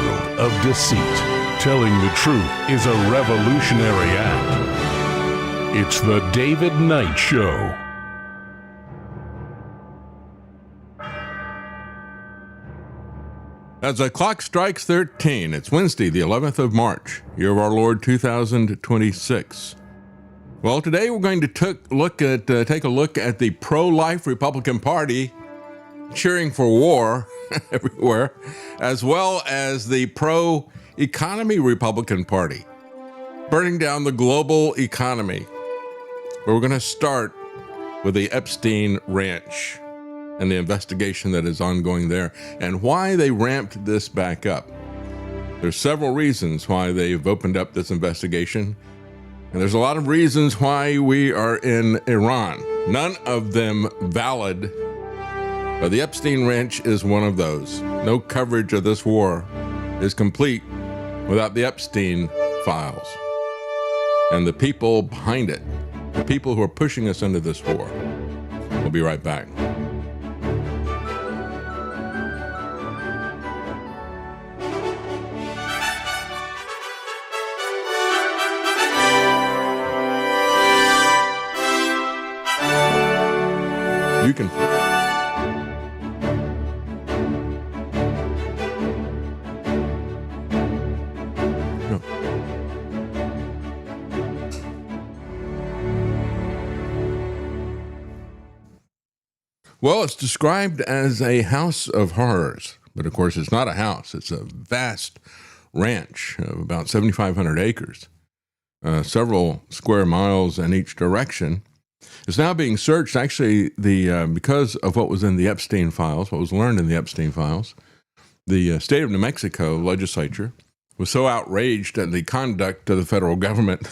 world of deceit. Telling the truth is a revolutionary act. It's the David Knight Show. As the clock strikes 13, it's Wednesday, the 11th of March, year of our Lord 2026. Well, today we're going to take a look at the pro-life Republican Party cheering for war everywhere, as well as the pro-economy Republican Party burning down the global economy. But we're going to start with the Epstein Ranch and the investigation that is ongoing there and why they ramped this back up. There's several reasons why they've opened up this investigation, and there's a lot of reasons why we are in Iran. None of them valid, but the Epstein Ranch is one of those. No coverage of this war is complete without the Epstein files and the people behind it, the people who are pushing us into this war. We'll be right back. You can. No. Well, it's described as a house of horrors, but of course it's not a house. It's a vast ranch of about 7,500 acres, several square miles in each direction. It's now being searched, actually, because of what was in the Epstein files, what was learned in the Epstein files. The state of New Mexico legislature was so outraged at the conduct of the federal government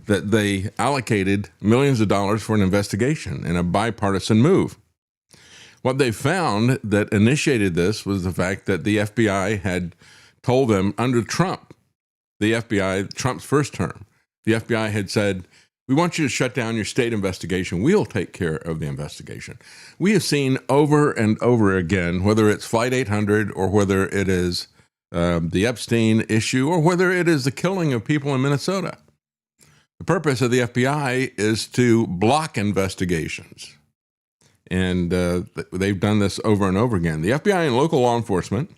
that they allocated millions of dollars for an investigation in a bipartisan move. What they found that initiated this was the fact that the FBI had told them under Trump, Trump's first term, the FBI had said, "We want you to shut down your state investigation. We'll take care of the investigation." We have seen over and over again, whether it's Flight 800 or whether it is the Epstein issue or whether it is the killing of people in Minnesota. The purpose of the FBI is to block investigations. And they've done this over and over again. The FBI and local law enforcement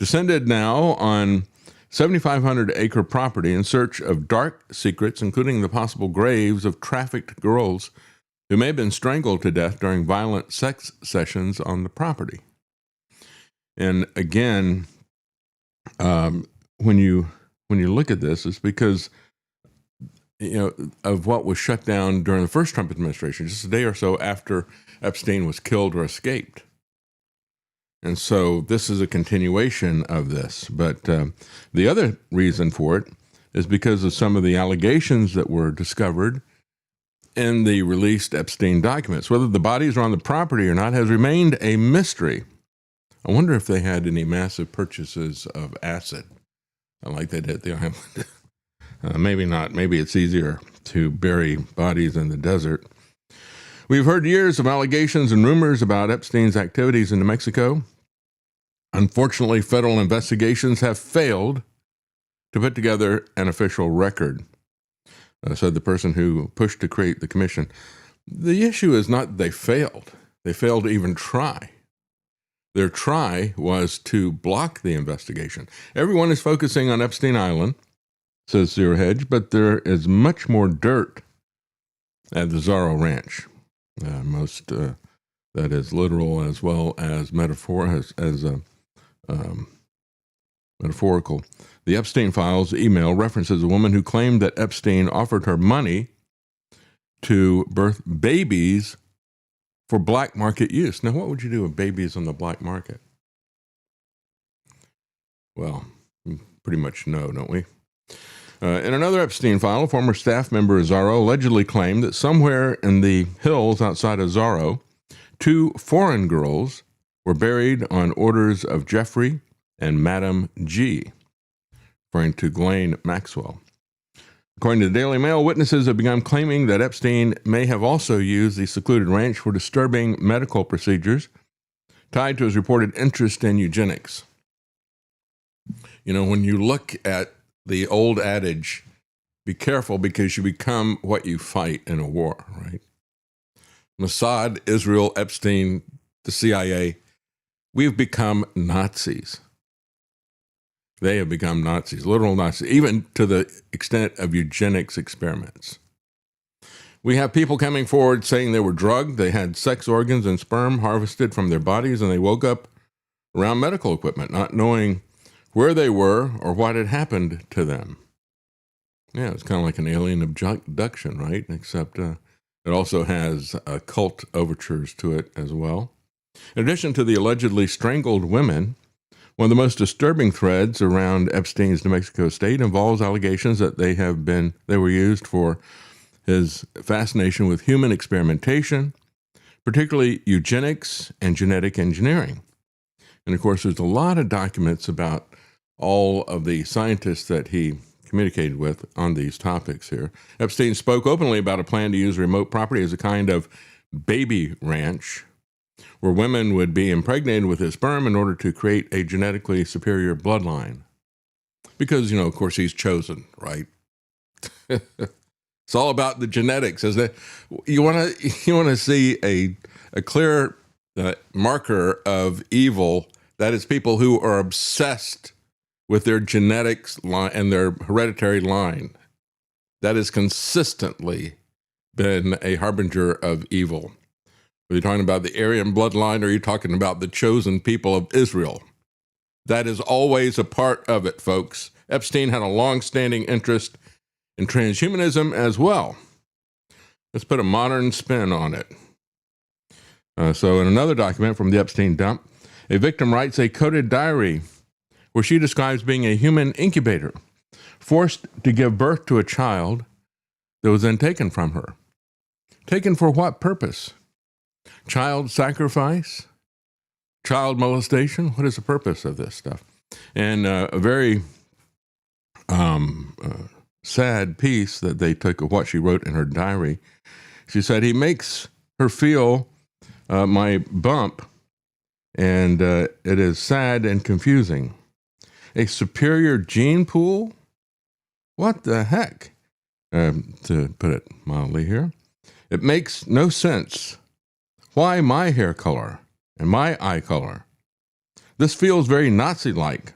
descended now on 7,500-acre property in search of dark secrets, including the possible graves of trafficked girls who may have been strangled to death during violent sex sessions on the property. And again, when you look at this, it's because of what was shut down during the first Trump administration, just a day or so after Epstein was killed or escaped. And so this is a continuation of this. But the other reason for it is because of some of the allegations that were discovered in the released Epstein documents. Whether the bodies are on the property or not has remained a mystery. I wonder if they had any massive purchases of acid, like they did at the island. Maybe not. Maybe it's easier to bury bodies in the desert. We've heard years of allegations and rumors about Epstein's activities in New Mexico. Unfortunately, federal investigations have failed to put together an official record, said the person who pushed to create the commission. The issue is not they failed. They failed to even try. Their try was to block the investigation. Everyone is focusing on Epstein Island, says Zero Hedge, but there is much more dirt at the Zorro Ranch. That is literal as well as metaphorical. The Epstein files email references a woman who claimed that Epstein offered her money to birth babies for black market use. Now, what would you do with babies on the black market? Well, we pretty much know, don't we? In another Epstein file, a former staff member of Zorro allegedly claimed that somewhere in the hills outside of Zorro, 2 foreign girls were buried on orders of Jeffrey and Madam G, referring to Ghislaine Maxwell. According to the Daily Mail, witnesses have begun claiming that Epstein may have also used the secluded ranch for disturbing medical procedures tied to his reported interest in eugenics. When you look at the old adage, be careful because you become what you fight in a war, right? Mossad, Israel, Epstein, the CIA, we've become Nazis. They have become Nazis, literal Nazis, even to the extent of eugenics experiments. We have people coming forward saying they were drugged, they had sex organs and sperm harvested from their bodies, and they woke up around medical equipment, not knowing where they were or what had happened to them. Yeah, it's kind of like an alien abduction, right? Except it also has cult overtures to it as well. In addition to the allegedly strangled women, one of the most disturbing threads around Epstein's New Mexico state involves allegations that they were used for his fascination with human experimentation, particularly eugenics and genetic engineering. And of course, there's a lot of documents about all of the scientists that he communicated with on these topics here. Epstein spoke openly about a plan to use remote property as a kind of baby ranch, where women would be impregnated with his sperm in order to create a genetically superior bloodline. Because, of course, he's chosen, right? It's all about the genetics, isn't it? You want to see a clear marker of evil. That is people who are obsessed with their genetics line and their hereditary line. That has consistently been a harbinger of evil. Are you talking about the Aryan bloodline, or are you talking about the chosen people of Israel? That is always a part of it, folks. Epstein had a long-standing interest in transhumanism as well. Let's put a modern spin on it. So in another document from the Epstein dump, a victim writes a coded diary where she describes being a human incubator, forced to give birth to a child that was then taken from her. Taken for what purpose? Child sacrifice? Child molestation? What is the purpose of this stuff? And a very sad piece that they took of what she wrote in her diary. She said, he makes her feel my bump, and it is sad and confusing. A superior gene pool? What the heck? To put it mildly here. It makes no sense. Why my hair color and my eye color? This feels very Nazi-like.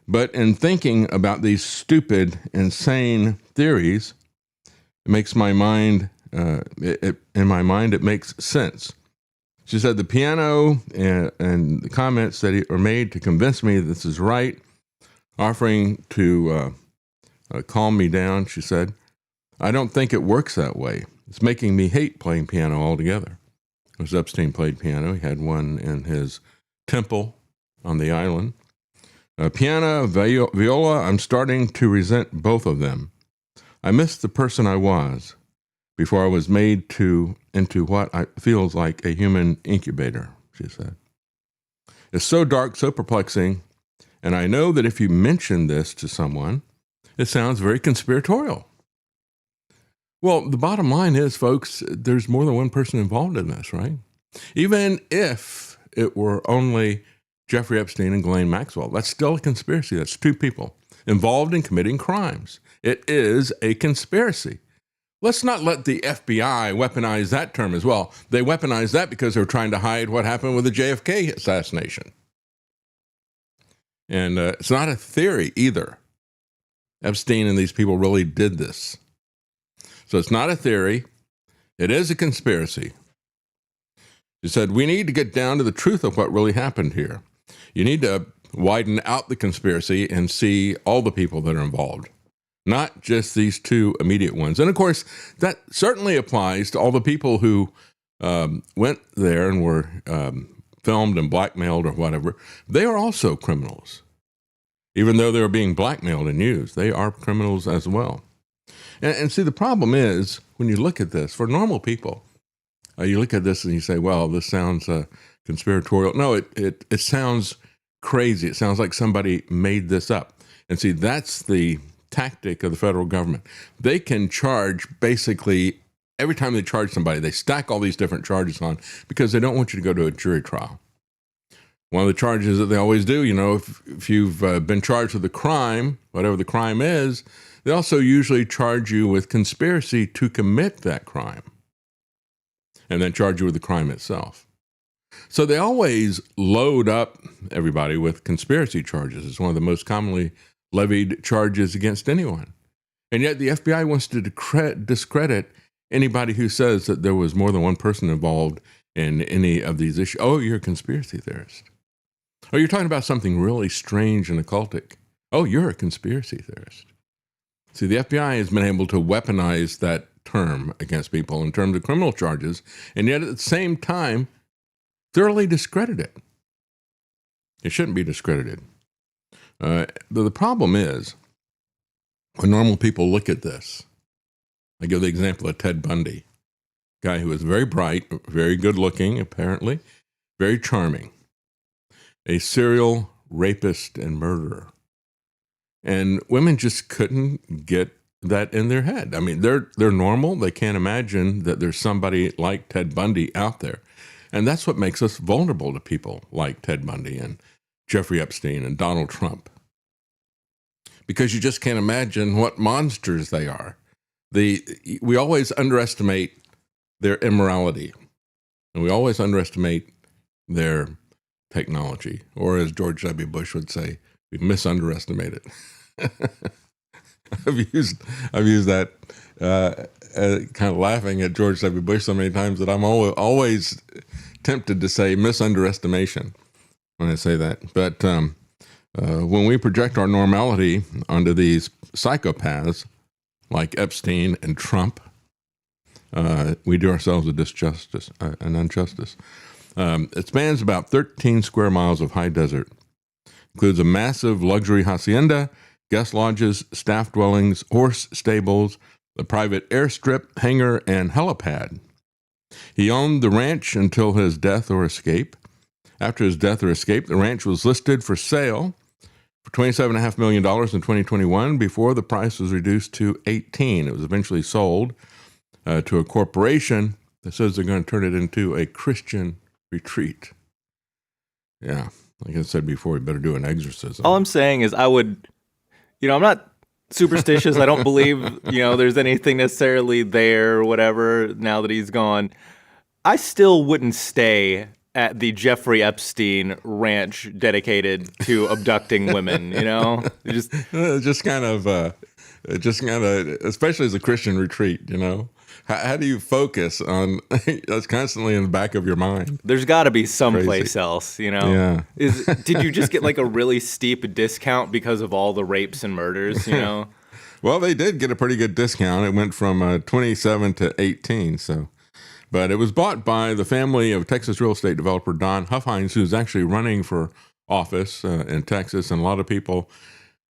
But in thinking about these stupid, insane theories, it makes my mind, in my mind, it makes sense. She said the piano and the comments that are made to convince me this is right, offering to calm me down, she said, I don't think it works that way. It's making me hate playing piano altogether. As Epstein played piano, he had one in his temple on the island. Piano, viola, I'm starting to resent both of them. I miss the person I was before I was made into what feels like a human incubator, she said. It's so dark, so perplexing, and I know that if you mention this to someone, it sounds very conspiratorial. Well, the bottom line is, folks, there's more than one person involved in this, right? Even if it were only Jeffrey Epstein and Ghislaine Maxwell, that's still a conspiracy. That's two people involved in committing crimes. It is a conspiracy. Let's not let the FBI weaponize that term as well. They weaponize that because they're trying to hide what happened with the JFK assassination. And it's not a theory either. Epstein and these people really did this. So it's not a theory. It is a conspiracy. She said, we need to get down to the truth of what really happened here. You need to widen out the conspiracy and see all the people that are involved, not just these two immediate ones. And of course, that certainly applies to all the people who went there and were filmed and blackmailed or whatever. They are also criminals. Even though they were being blackmailed and used, they are criminals as well. And see, the problem is, when you look at this, for normal people, you look at this and you say, well, this sounds conspiratorial. No, it sounds crazy. It sounds like somebody made this up. And see, that's the tactic of the federal government. They can charge basically every time they charge somebody, they stack all these different charges on because they don't want you to go to a jury trial. One of the charges that they always do, if you've been charged with a crime, whatever the crime is, they also usually charge you with conspiracy to commit that crime and then charge you with the crime itself. So they always load up everybody with conspiracy charges. It's one of the most commonly levied charges against anyone. And yet the FBI wants to discredit anybody who says that there was more than one person involved in any of these issues. Oh, you're a conspiracy theorist. Oh, you're talking about something really strange and occultic. Oh, you're a conspiracy theorist. See, the FBI has been able to weaponize that term against people in terms of criminal charges, and yet at the same time, thoroughly discredit it. It shouldn't be discredited. The problem is, when normal people look at this, I give the example of Ted Bundy, a guy who was very bright, very good looking, apparently, very charming, a serial rapist and murderer. And women just couldn't get that in their head. I mean, they're normal. They can't imagine that there's somebody like Ted Bundy out there. And that's what makes us vulnerable to people like Ted Bundy and Jeffrey Epstein and Donald Trump. Because you just can't imagine what monsters they are. We always underestimate their immorality. And we always underestimate their technology. Or as George W. Bush would say, we misunderestimate it. I've used that kind of laughing at George W. Bush so many times that I'm always tempted to say misunderestimation when I say that. But when we project our normality onto these psychopaths like Epstein and Trump, we do ourselves a disjustice, an injustice. It spans about 13 square miles of high desert. Includes a massive luxury hacienda, guest lodges, staff dwellings, horse stables, a private airstrip, hangar, and helipad. He owned the ranch until his death or escape. After his death or escape, the ranch was listed for sale for $27.5 million in 2021 before the price was reduced to $18. It was eventually sold to a corporation that says they're going to turn it into a Christian retreat. Yeah. Like I said before, we better do an exorcism. All I'm saying is I'm not superstitious. I don't believe, there's anything necessarily there or whatever now that he's gone. I still wouldn't stay at the Jeffrey Epstein ranch dedicated to abducting women, Just kind of, especially as a Christian retreat, How do you focus on that's constantly in the back of your mind? There's got to be someplace else, Yeah. Did you just get like a really steep discount because of all the rapes and murders, Well, they did get a pretty good discount. It went from 27 to 18, but it was bought by the family of Texas real estate developer Don Huffines, who's actually running for office in Texas, and a lot of people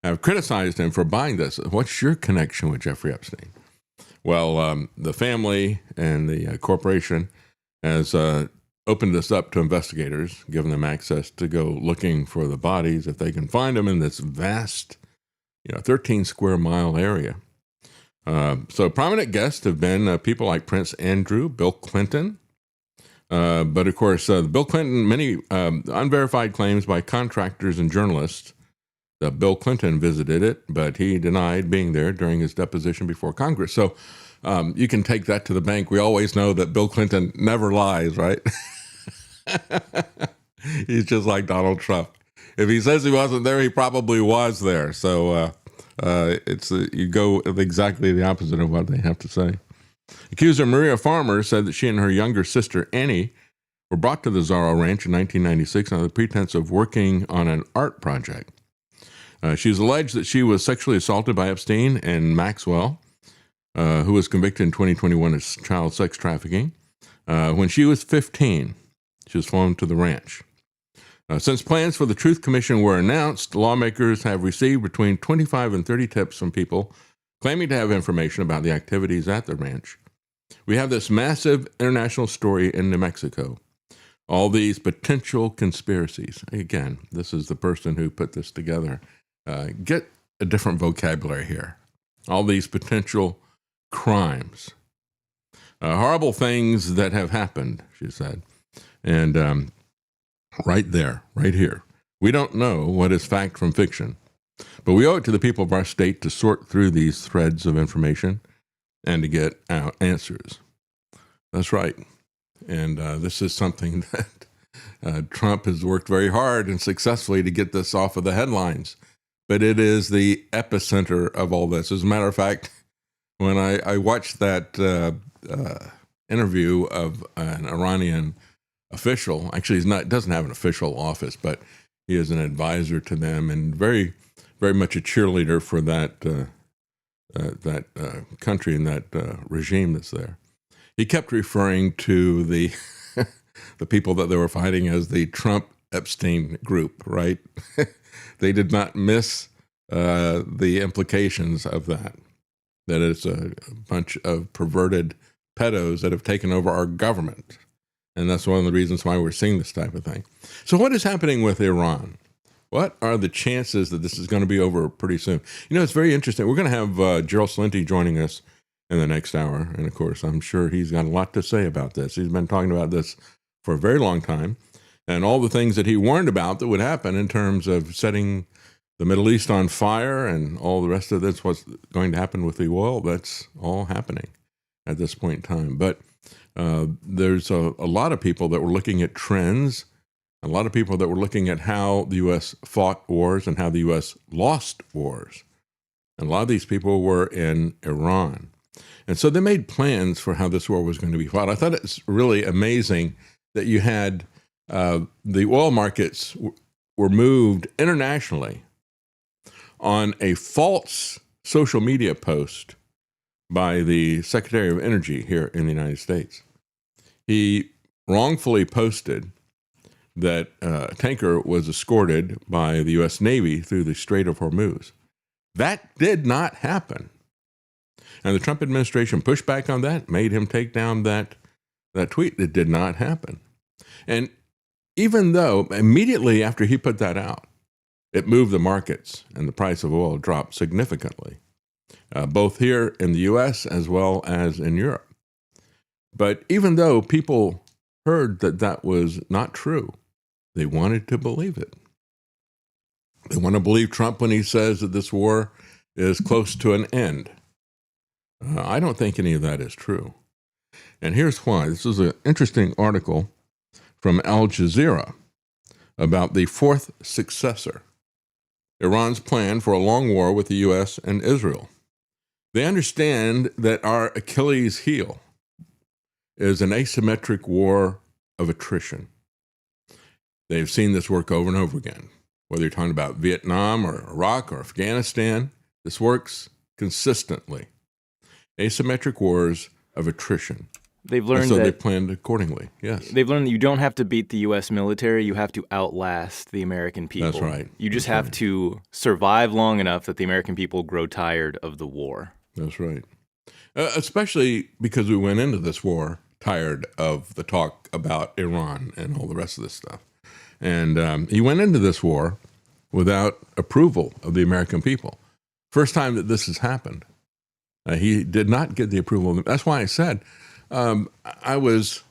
have criticized him for buying this. What's your connection with Jeffrey Epstein? Well, the family and the corporation has opened this up to investigators, given them access to go looking for the bodies if they can find them in this vast, 13 square mile area. So prominent guests have been people like Prince Andrew, Bill Clinton. But of course, Bill Clinton, many unverified claims by contractors and journalists that Bill Clinton visited it, but he denied being there during his deposition before Congress. So you can take that to the bank. We always know that Bill Clinton never lies, right? He's just like Donald Trump. If he says he wasn't there, he probably was there. So you go exactly the opposite of what they have to say. Accuser Maria Farmer said that she and her younger sister, Annie, were brought to the Zorro Ranch in 1996 under the pretense of working on an art project. She's alleged that she was sexually assaulted by Epstein and Maxwell, who was convicted in 2021 of child sex trafficking. When she was 15, she was flown to the ranch. Since plans for the Truth Commission were announced, lawmakers have received between 25 and 30 tips from people claiming to have information about the activities at the ranch. We have this massive international story in New Mexico. All these potential conspiracies. Again, this is the person who put this together. Get a different vocabulary here. All these potential crimes. Horrible things that have happened, she said. And right there, right here. We don't know what is fact from fiction, but we owe it to the people of our state to sort through these threads of information and to get out answers. That's right. And this is something that Trump has worked very hard and successfully to get this off of the headlines. But it is the epicenter of all this. As a matter of fact, when I watched that interview of an Iranian official, actually doesn't have an official office, but he is an advisor to them and very, very much a cheerleader for that country and that regime that's there. He kept referring to the the people that they were fighting as the Trump Epstein group, right? They did not miss the implications of that it's a bunch of perverted pedos that have taken over our government. And that's one of the reasons why we're seeing this type of thing. So what is happening with Iran? What are the chances that this is going to be over pretty soon? You know, it's very interesting. We're going to have Gerald Celente joining us in the next hour. And of course, I'm sure he's got a lot to say about this. He's been talking about this for a very long time. And all the things that he warned about that would happen in terms of setting the Middle East on fire and all the rest of this, what's going to happen with the oil, that's all happening at this point in time. But there's a lot of people that were looking at trends, a lot of people that were looking at how the U.S. fought wars and how the U.S. lost wars. And a lot of these people were in Iran. And so they made plans for how this war was going to be fought. I thought it's really amazing that you had the oil markets were moved internationally on a false social media post by the Secretary of Energy here in the United States. He wrongfully posted that a tanker was escorted by the U.S. Navy through the Strait of Hormuz. That did not happen. And the Trump administration pushed back on that, made him take down that tweet. It did not happen. And even though immediately after he put that out, it moved the markets and the price of oil dropped significantly, both here in the U.S. as well as in Europe. But even though people heard that that was not true, they wanted to believe it. They want to believe Trump when he says that this war is close to an end. I don't think any of that is true. And here's why. This is an interesting article from Al Jazeera about the fourth successor, Iran's plan for a long war with the U.S. and Israel. They understand that our Achilles heel is an asymmetric war of attrition. They've seen this work over and over again. Whether you're talking about Vietnam or Iraq or Afghanistan, this works consistently. Asymmetric wars of attrition. They've learned and so that they planned accordingly. Yes. They've learned that you don't have to beat the U.S. military. You have to outlast the American people. That's right. You just have to survive long enough that the American people grow tired of the war. That's right. Especially because we went into this war tired of the talk about Iran and all the rest of this stuff. And he went into this war without approval of the American people. First time that this has happened. He did not get the approval. That's why I said, when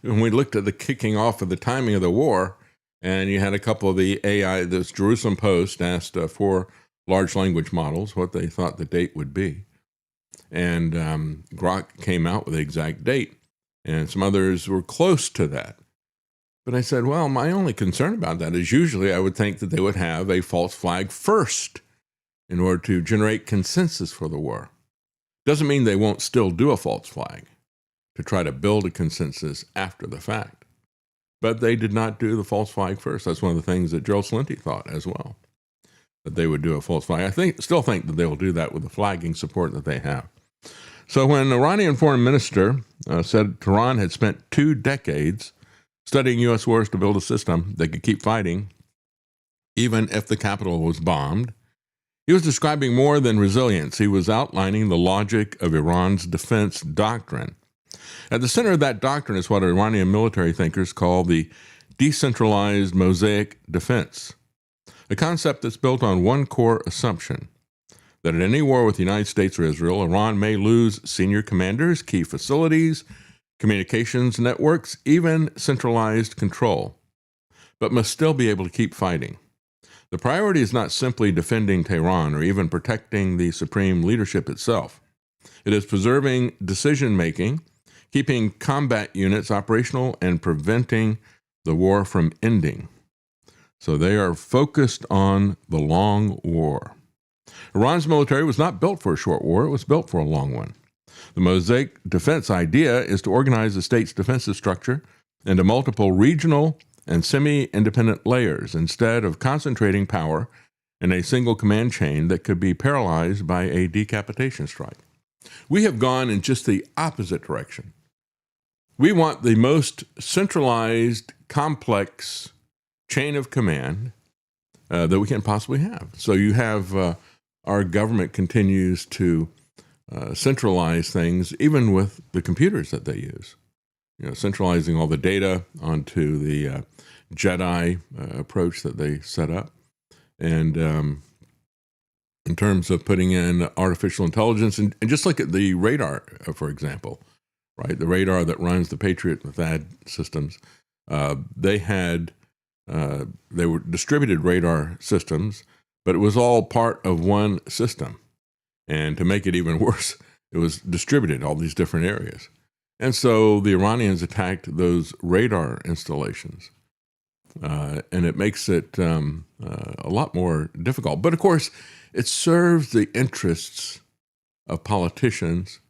we looked at the kicking off of the timing of the war, and you had a couple of the AI, this Jerusalem Post asked 4 large language models what they thought the date would be. And Grok came out with the exact date, and some others were close to that. But I said, well, my only concern about that is usually I would think that they would have a false flag first in order to generate consensus for the war. Doesn't mean they won't still do a false flag to try to build a consensus after the fact. But they did not do the false flag first. That's one of the things that Gerald Celente thought as well, that they would do a false flag. I still think that they will do that with the flagging support that they have. So when Iranian foreign minister said Tehran had spent 2 decades studying U.S. wars to build a system that could keep fighting, even if the capital was bombed, he was describing more than resilience. He was outlining the logic of Iran's defense doctrine. At the center of that doctrine is what Iranian military thinkers call the decentralized mosaic defense, a concept that's built on one core assumption, that in any war with the United States or Israel, Iran may lose senior commanders, key facilities, communications networks, even centralized control. but must still be able to keep fighting. The priority is not simply defending Tehran or even protecting the supreme leadership itself. It is preserving decision-making, keeping combat units operational, and preventing the war from ending. So they are focused on the long war. Iran's military was not built for a short war, it was built for a long one. The Mosaic defense idea is to organize the state's defensive structure into multiple regional and semi-independent layers instead of concentrating power in a single command chain that could be paralyzed by a decapitation strike. We have gone in just the opposite direction. We want the most centralized, complex chain of command that we can possibly have. So you have our government continues to centralize things, even with the computers that they use. Centralizing all the data onto the JEDI approach that they set up. And in terms of putting in artificial intelligence, and just look at the radar, for example, right? The radar that runs the Patriot and THAAD systems, they were distributed radar systems, but it was all part of one system. And to make it even worse, it was distributed all these different areas. And so the Iranians attacked those radar installations. And it makes it a lot more difficult. But of course, it serves the interests of politicians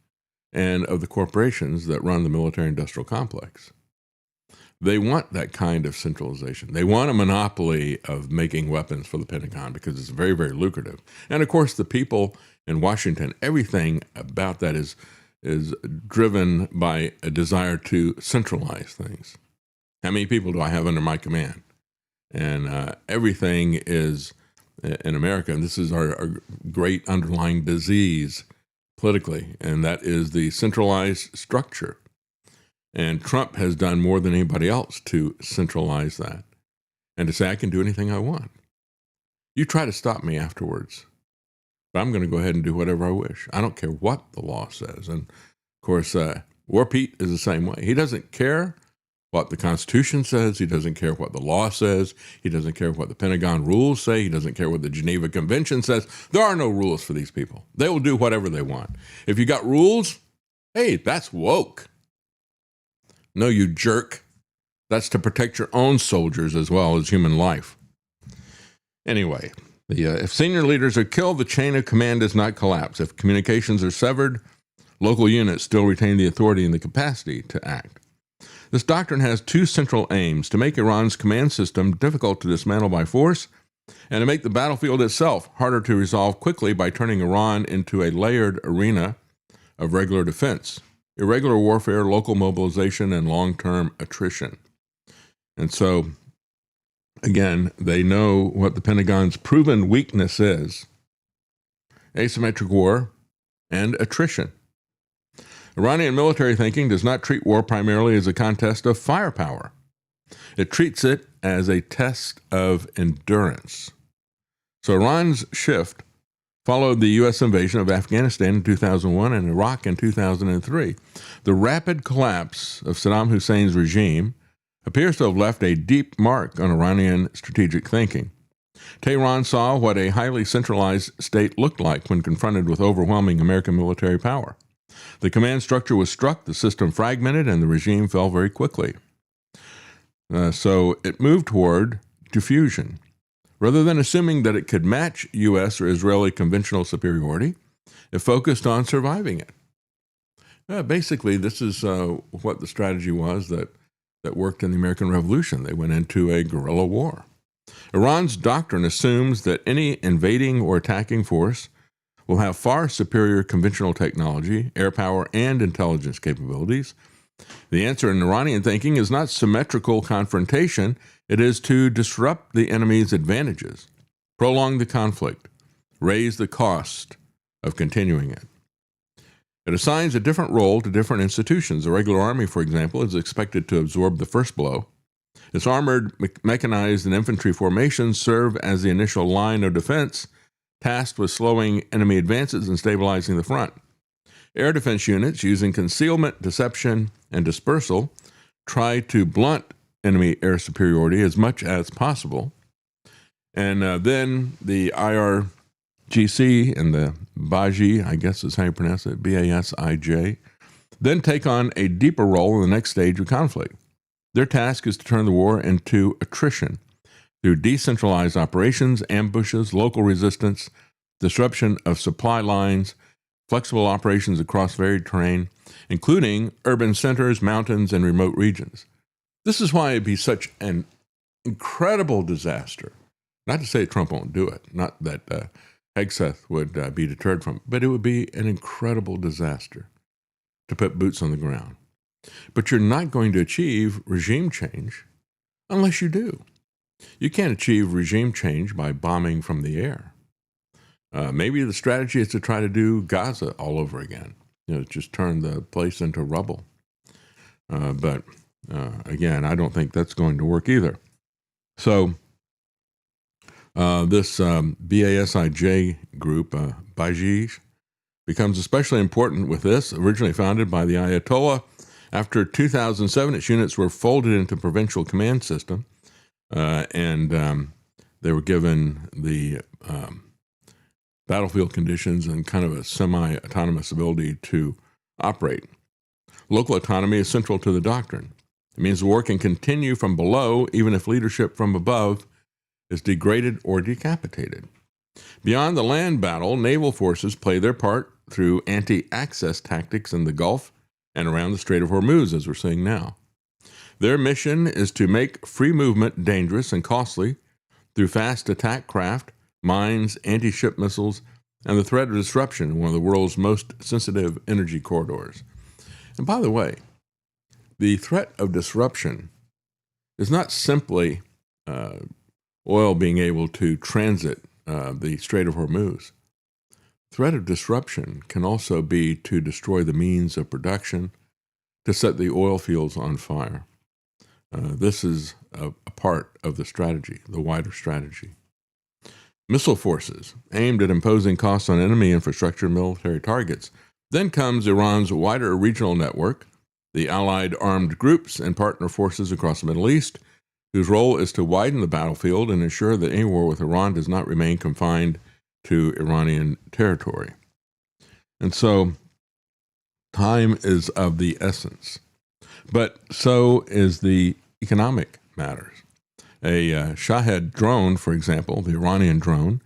and of the corporations that run the military-industrial complex. They want that kind of centralization. They want a monopoly of making weapons for the Pentagon because it's very, very lucrative. And of course, the people in Washington, everything about that is driven by a desire to centralize things. How many people do I have under my command? And everything is in America, and this is our great underlying disease politically, and that is the centralized structure. And Trump has done more than anybody else to centralize that and to say, I can do anything I want. You try to stop me afterwards, but I'm going to go ahead and do whatever I wish. I don't care what the law says. And of course, War Pete is the same way. He doesn't care what the Constitution says. He doesn't care what the law says. He doesn't care what the Pentagon rules say. He doesn't care what the Geneva Convention says. There are no rules for these people. They will do whatever they want. If you got rules, hey, that's woke. No, you jerk. That's to protect your own soldiers as well as human life. Anyway, if senior leaders are killed, the chain of command does not collapse. If communications are severed, local units still retain the authority and the capacity to act. This doctrine has two central aims: to make Iran's command system difficult to dismantle by force, and to make the battlefield itself harder to resolve quickly by turning Iran into a layered arena of regular defense, irregular warfare, local mobilization, and long-term attrition. And so, again, they know what the Pentagon's proven weakness is: asymmetric war and attrition. Iranian military thinking does not treat war primarily as a contest of firepower. It treats it as a test of endurance. So Iran's shift followed the U.S. invasion of Afghanistan in 2001 and Iraq in 2003. The rapid collapse of Saddam Hussein's regime appears to have left a deep mark on Iranian strategic thinking. Tehran saw what a highly centralized state looked like when confronted with overwhelming American military power. The command structure was struck, the system fragmented, and the regime fell very quickly. So it moved toward diffusion. Rather than assuming that it could match U.S. or Israeli conventional superiority, it focused on surviving it. Basically, this is what the strategy was that worked in the American Revolution. They went into a guerrilla war. Iran's doctrine assumes that any invading or attacking force will have far superior conventional technology, air power, and intelligence capabilities. The answer in Iranian thinking is not symmetrical confrontation. It is to disrupt the enemy's advantages, prolong the conflict, raise the cost of continuing it. It assigns a different role to different institutions. The regular army, for example, is expected to absorb the first blow. Its armored, mechanized, and infantry formations serve as the initial line of defense, tasked with slowing enemy advances and stabilizing the front. Air defense units, using concealment, deception, and dispersal, try to blunt enemy air superiority as much as possible. And then the IRGC and the Basij, I guess is how you pronounce it, BASIJ, then take on a deeper role in the next stage of conflict. Their task is to turn the war into attrition through decentralized operations, ambushes, local resistance, disruption of supply lines, flexible operations across varied terrain, including urban centers, mountains, and remote regions. This is why it'd be such an incredible disaster. Not to say Trump won't do it, not that Hegseth would be deterred from it, but it would be an incredible disaster to put boots on the ground. But you're not going to achieve regime change unless you do. You can't achieve regime change by bombing from the air. Maybe the strategy is to try to do Gaza all over again, just turn the place into rubble. But again, I don't think that's going to work either. So this BASIJ group, Basij, becomes especially important with this, originally founded by the Ayatollah. After 2007, its units were folded into provincial command system, and they were given the battlefield conditions and kind of a semi-autonomous ability to operate. Local autonomy is central to the doctrine. It means the war can continue from below, even if leadership from above is degraded or decapitated. Beyond the land battle, naval forces play their part through anti-access tactics in the Gulf and around the Strait of Hormuz, as we're seeing now. Their mission is to make free movement dangerous and costly through fast attack craft, mines, anti-ship missiles, and the threat of disruption in one of the world's most sensitive energy corridors. And by the way, the threat of disruption is not simply oil being able to transit the Strait of Hormuz. Threat of disruption can also be to destroy the means of production, to set the oil fields on fire. This is a part of the strategy, the wider strategy. Missile forces aimed at imposing costs on enemy infrastructure and military targets. Then comes Iran's wider regional network, the allied armed groups and partner forces across the Middle East, whose role is to widen the battlefield and ensure that any war with Iran does not remain confined to Iranian territory. And so time is of the essence. But so is the economic matters. A Shahed drone, for example, the Iranian drone,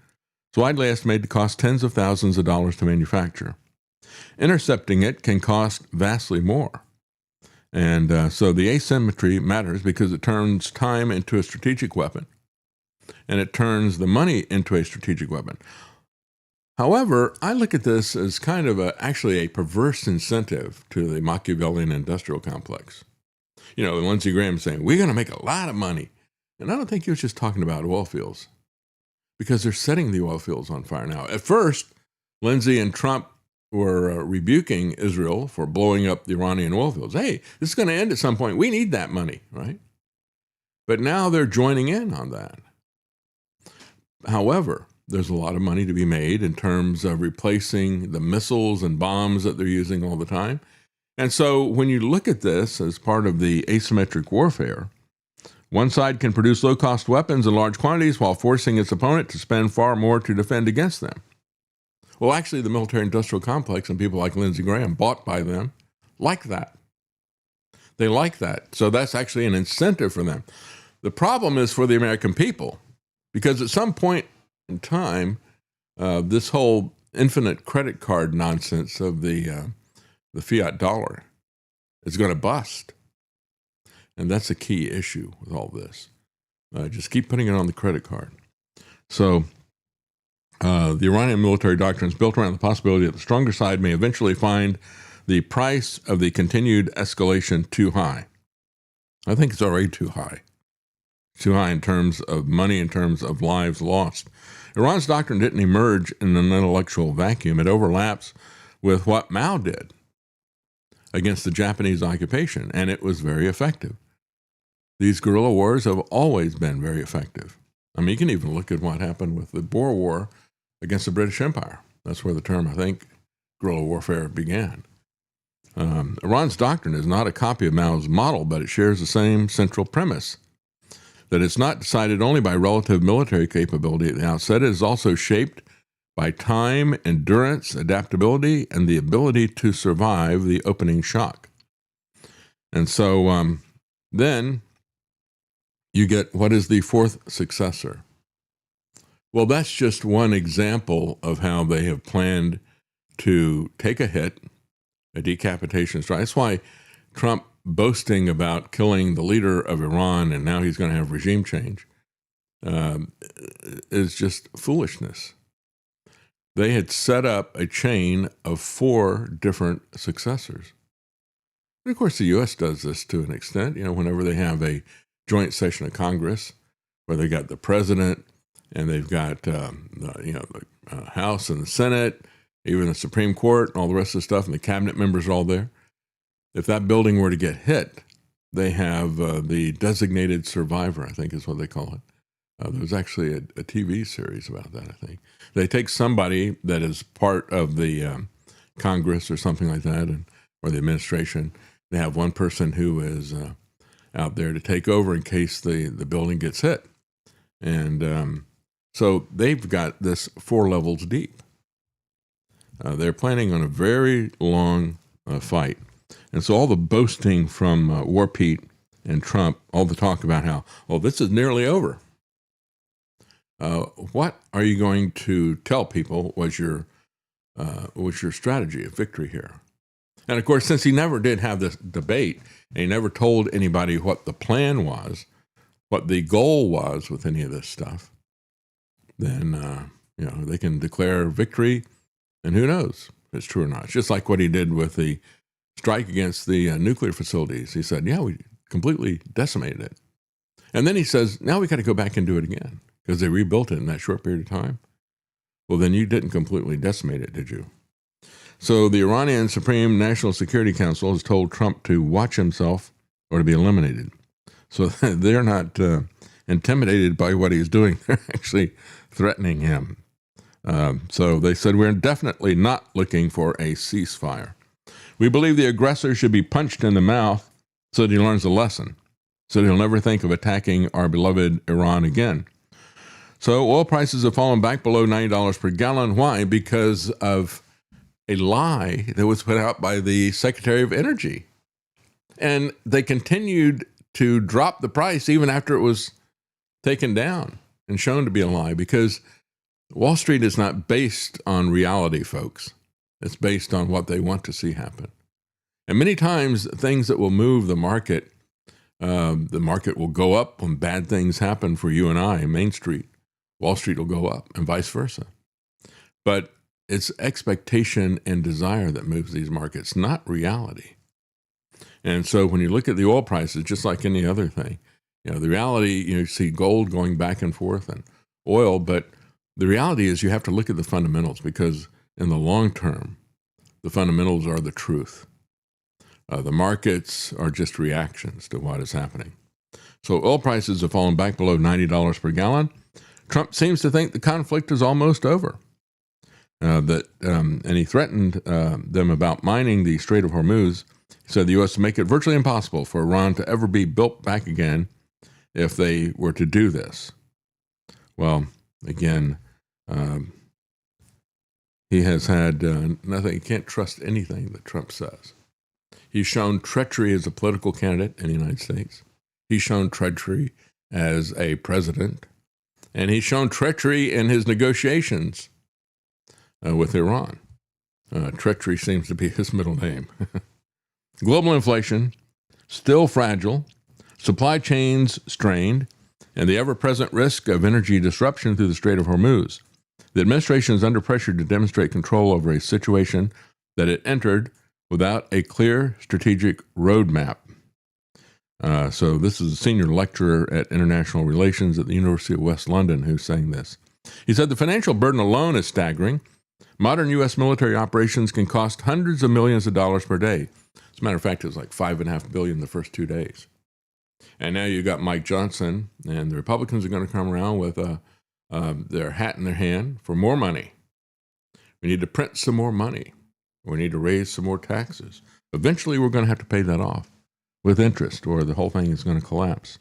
is widely estimated to cost tens of thousands of dollars to manufacture. Intercepting it can cost vastly more. And so the asymmetry matters because it turns time into a strategic weapon, and it turns the money into a strategic weapon. However, I look at this as kind of actually a perverse incentive to the Machiavellian industrial complex. Lindsey Graham saying, we're going to make a lot of money. And I don't think he was just talking about oil fields, because they're setting the oil fields on fire now. At first, Lindsey and Trump were rebuking Israel for blowing up the Iranian oil fields. Hey, this is going to end at some point. We need that money, right? But now they're joining in on that. However, there's a lot of money to be made in terms of replacing the missiles and bombs that they're using all the time. And so when you look at this as part of the asymmetric warfare, one side can produce low-cost weapons in large quantities while forcing its opponent to spend far more to defend against them. Well, actually, the military-industrial complex and people like Lindsey Graham, bought by them, like that. They like that. So that's actually an incentive for them. The problem is for the American people, because at some point in time, this whole infinite credit card nonsense of the fiat dollar is going to bust. And that's a key issue with all this. Just keep putting it on the credit card. So the Iranian military doctrine is built around the possibility that the stronger side may eventually find the price of the continued escalation too high. I think it's already too high. Too high in terms of money, in terms of lives lost. Iran's doctrine didn't emerge in an intellectual vacuum. It overlaps with what Mao did against the Japanese occupation, and it was very effective. These guerrilla wars have always been very effective. I mean, you can even look at what happened with the Boer War against the British Empire. That's where the term, I think, guerrilla warfare began. Iran's doctrine is not a copy of Mao's model, but it shares the same central premise that it's not decided only by relative military capability at the outset. It is also shaped by time, endurance, adaptability, and the ability to survive the opening shock. And so then you get, what is the fourth successor? Well, that's just one example of how they have planned to take a hit, a decapitation strike. That's why Trump boasting about killing the leader of Iran and now he's going to have regime change is just foolishness. They had set up a chain of 4 different successors. And of course, the U.S. does this to an extent. Whenever they have a joint session of Congress where they got the president and they've got the House and the Senate, even the Supreme Court, and all the rest of the stuff, and the cabinet members are all there. If that building were to get hit, they have the designated survivor, I think is what they call it. There was actually a TV series about that, I think. They take somebody that is part of the Congress or something like that, or the administration. They have one person who is out there to take over in case the building gets hit. And so they've got this 4 levels deep. They're planning on a very long fight. And so all the boasting from War Pete and Trump, all the talk about how, this is nearly over. What are you going to tell people was your strategy of victory here? And of course, since he never did have this debate, and he never told anybody what the plan was, what the goal was with any of this stuff, then they can declare victory, and who knows if it's true or not. It's just like what he did with the strike against the nuclear facilities. He said, we completely decimated it. And then he says, now we got to go back and do it again because they rebuilt it in that short period of time. Well, then you didn't completely decimate it, did you? So the Iranian Supreme National Security Council has told Trump to watch himself or to be eliminated. So they're not intimidated by what he's doing. They're actually threatening him. So they said, we're definitely not looking for a ceasefire. We believe the aggressor should be punched in the mouth so that he learns a lesson, so that he'll never think of attacking our beloved Iran again. So oil prices have fallen back below $90 per gallon. Why? Because of a lie that was put out by the Secretary of Energy. And they continued to drop the price even after it was taken down and shown to be a lie, because Wall Street is not based on reality, folks. It's based on what they want to see happen. And many times, things that will move the market will go up when bad things happen for you and I, Main Street. Wall Street will go up and vice versa. But it's expectation and desire that moves these markets, not reality. And so when you look at the oil prices, just like any other thing, the reality, you see gold going back and forth and oil, but the reality is you have to look at the fundamentals, because in the long term, the fundamentals are the truth. The markets are just reactions to what is happening. So oil prices have fallen back below $90 per gallon. Trump seems to think the conflict is almost over. And he threatened them about mining the Strait of Hormuz. He said the U.S. would make it virtually impossible for Iran to ever be built back again if they were to do this. Well, again, he has had nothing. You can't trust anything that Trump says. He's shown treachery as a political candidate in the United States. He's shown treachery as a president. And he's shown treachery in his negotiations with Iran. Treachery seems to be his middle name. Global inflation, still fragile, supply chains strained, and the ever-present risk of energy disruption through the Strait of Hormuz. The administration is under pressure to demonstrate control over a situation that it entered without a clear strategic roadmap. So this is a senior lecturer at international relations at the University of West London who's saying this. He said the financial burden alone is staggering. Modern U.S. military operations can cost hundreds of millions of dollars per day. As a matter of fact, it was like $5.5 billion the first 2 days. And now you got Mike Johnson, and the Republicans are going to come around with their hat in their hand for more money. We need to print some more money. We need to raise some more taxes. Eventually, we're going to have to pay that off with interest, or the whole thing is going to collapse.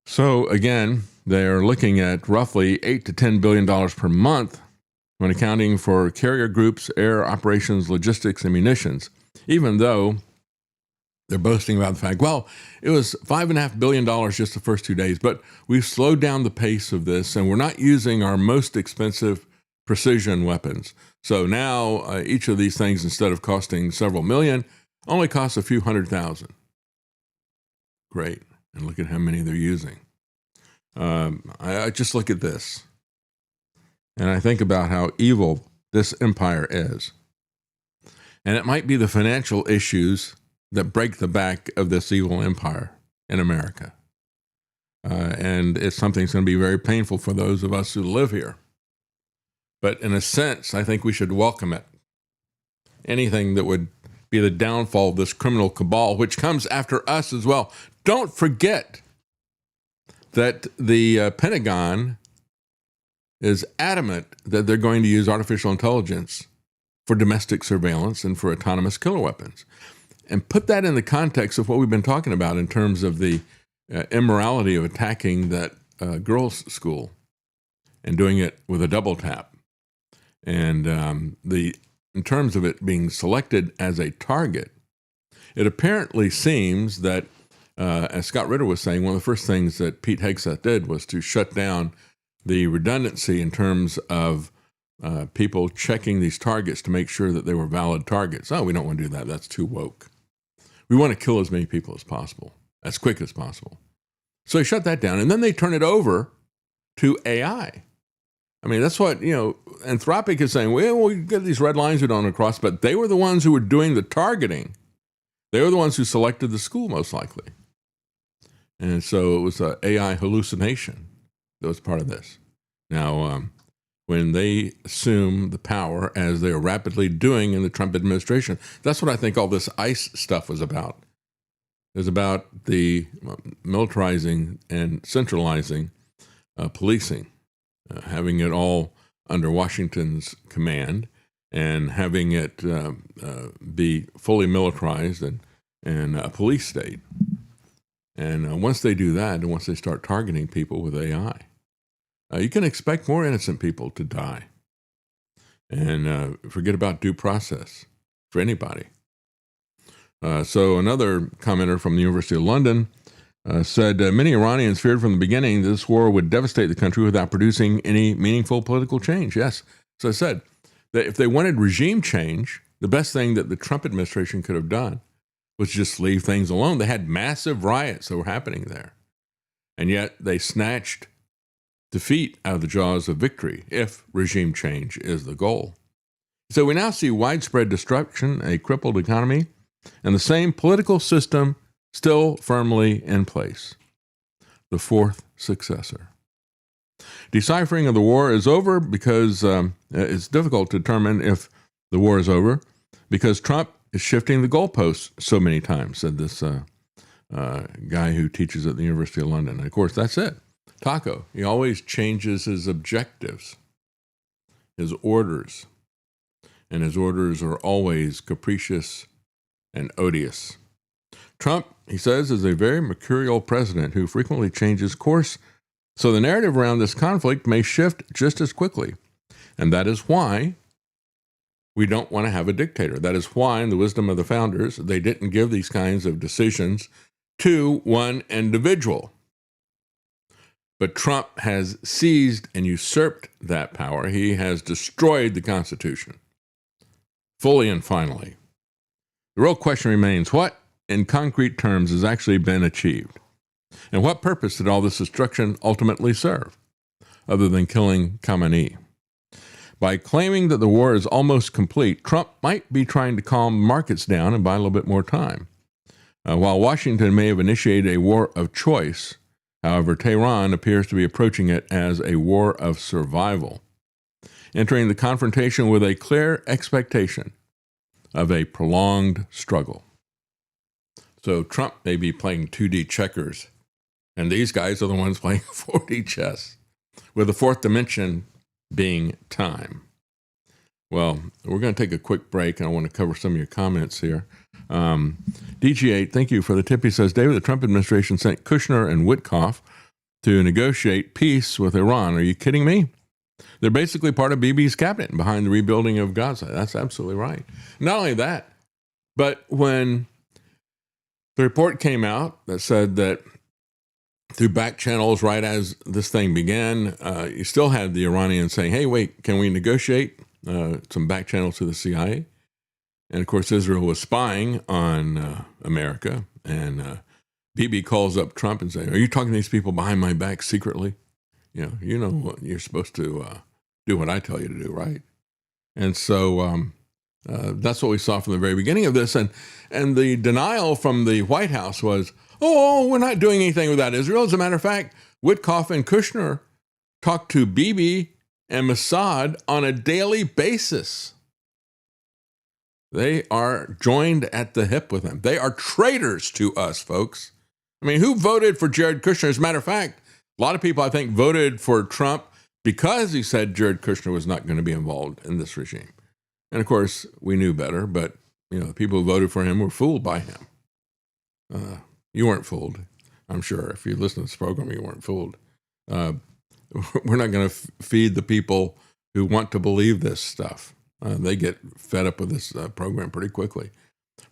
So again, they're looking at roughly $8 to $10 billion per month when accounting for carrier groups, air operations, logistics, and munitions, even though they're boasting about the fact, well, it was $5.5 billion just the first 2 days, but we've slowed down the pace of this, and we're not using our most expensive precision weapons. So now each of these things, instead of costing several million, only costs a few $100,000. Great. And look at how many they're using. I just look at this, and I think about how evil this empire is. And it might be the financial issues that break the back of this evil empire in America. And it's something that's going to be very painful for those of us who live here. But in a sense, I think we should welcome it. Anything that would be the downfall of this criminal cabal, which comes after us as well. Don't forget that the Pentagon is adamant that they're going to use artificial intelligence for domestic surveillance and for autonomous killer weapons. And put that in the context of what we've been talking about in terms of the immorality of attacking that girls' school and doing it with a double tap. And in terms of it being selected as a target, it apparently seems that, as Scott Ritter was saying, one of the first things that Pete Hegseth did was to shut down the redundancy in terms of people checking these targets to make sure that they were valid targets. Oh, we don't want to do that. That's too woke. We want to kill as many people as possible, as quick as possible. So they shut that down, and then they turn it over to AI. I mean, that's what, Anthropic is saying, well, we get these red lines we don't want to cross, but they were the ones who were doing the targeting. They were the ones who selected the school, most likely. And so it was an AI hallucination that was part of this. Now, when they assume the power, as they are rapidly doing in the Trump administration, that's what I think all this ICE stuff was about. It was about the militarizing and centralizing policing, having it all under Washington's command and having it be fully militarized and a police state. And once they do that, and once they start targeting people with AI, you can expect more innocent people to die. And forget about due process for anybody. So another commenter from the University of London said, many Iranians feared from the beginning this war would devastate the country without producing any meaningful political change. Yes, so I said that if they wanted regime change, the best thing that the Trump administration could have done was just leave things alone. They had massive riots that were happening there. And yet they snatched defeat out of the jaws of victory if regime change is the goal. So we now see widespread destruction, a crippled economy, and the same political system still firmly in place. The fourth successor. Deciphering of the war is over because it's difficult to determine if the war is over because Trump is shifting the goalposts so many times, said this guy who teaches at the University of London. And of course, that's it. Taco, he always changes his objectives, his orders, and his orders are always capricious and odious. Trump, he says, is a very mercurial president who frequently changes course, so the narrative around this conflict may shift just as quickly. And that is why we don't want to have a dictator. That is why, in the wisdom of the founders, they didn't give these kinds of decisions to one individual. But Trump has seized and usurped that power. He has destroyed the Constitution, fully and finally. The real question remains, what, in concrete terms, has actually been achieved? And what purpose did all this destruction ultimately serve, other than killing Khamenei? By claiming that the war is almost complete, Trump might be trying to calm markets down and buy a little bit more time. While Washington may have initiated a war of choice, however, Tehran appears to be approaching it as a war of survival, entering the confrontation with a clear expectation of a prolonged struggle. So Trump may be playing 2D checkers, and these guys are the ones playing 4D chess, with the fourth dimension being time. Well, we're going to take a quick break, and I want to cover some of your comments here. DG8, thank you for the tip. He says, David, the Trump administration sent Kushner and Witkoff to negotiate peace with Iran. Are you kidding me? They're basically part of Bibi's cabinet behind the rebuilding of Gaza. That's absolutely right. Not only that, but when the report came out that said that through back channels right as this thing began, you still had the Iranians saying, hey, wait, can we negotiate some back channels to the CIA? And, of course, Israel was spying on America. And Bibi calls up Trump and says, are you talking to these people behind my back secretly? You know what you're supposed to do what I tell you to do, right? And so that's what we saw from the very beginning of this. And the denial from the White House was, oh, we're not doing anything without Israel. As a matter of fact, Witkoff and Kushner talked to Bibi and Mossad on a daily basis. They are joined at the hip with them. They are traitors to us, folks. I mean, who voted for Jared Kushner? As a matter of fact, a lot of people, I think, voted for Trump because he said Jared Kushner was not going to be involved in this regime. And, of course, we knew better, but, the people who voted for him were fooled by him. You weren't fooled, I'm sure. If you listen to this program, you weren't fooled. We're not going to feed the people who want to believe this stuff. They get fed up with this program pretty quickly.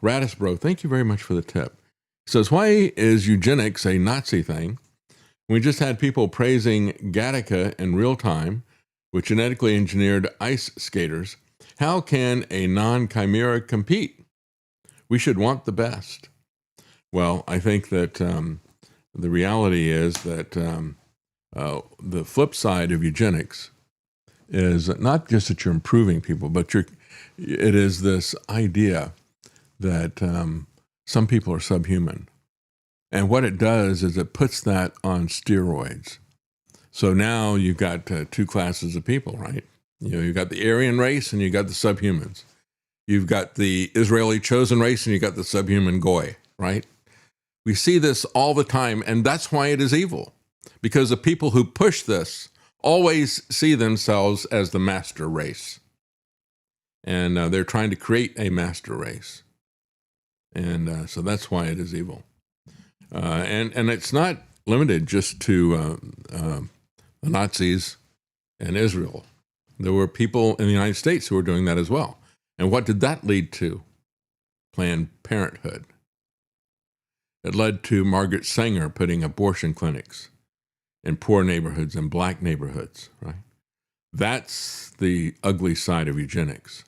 Radisbro, thank you very much for the tip. He says, why is eugenics a Nazi thing? We just had people praising Gattaca in real time with genetically engineered ice skaters. How can a non-chimera compete? We should want the best. Well, I think that the reality is that the flip side of eugenics is not just that you're improving people, but it is this idea that some people are subhuman. And what it does is it puts that on steroids. So now you've got two classes of people, right? You've got the Aryan race and you've got the subhumans. You've got the Israeli chosen race and you've got the subhuman Goy, right? We see this all the time, and that's why it is evil. Because the people who push this always see themselves as the master race. And they're trying to create a master race. And so that's why it is evil. And it's not limited just to the Nazis and Israel. There were people in the United States who were doing that as well. And what did that lead to? Planned Parenthood. It led to Margaret Sanger putting abortion clinics in poor neighborhoods and black neighborhoods, right? That's the ugly side of eugenics,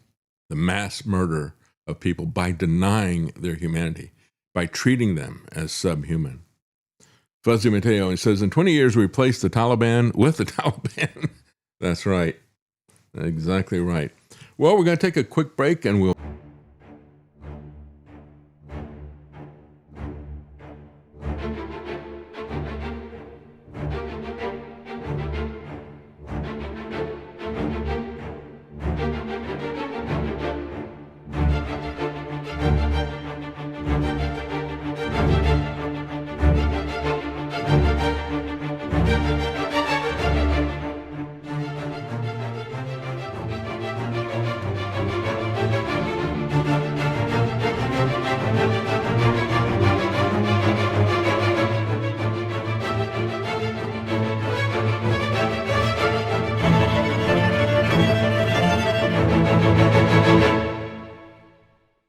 the mass murder of people by denying their humanity, by treating them as subhuman. Fuzzy Mateo, he says, in 20 years, we replaced the Taliban with the Taliban. That's right. Exactly right. Well, we're going to take a quick break and we'll...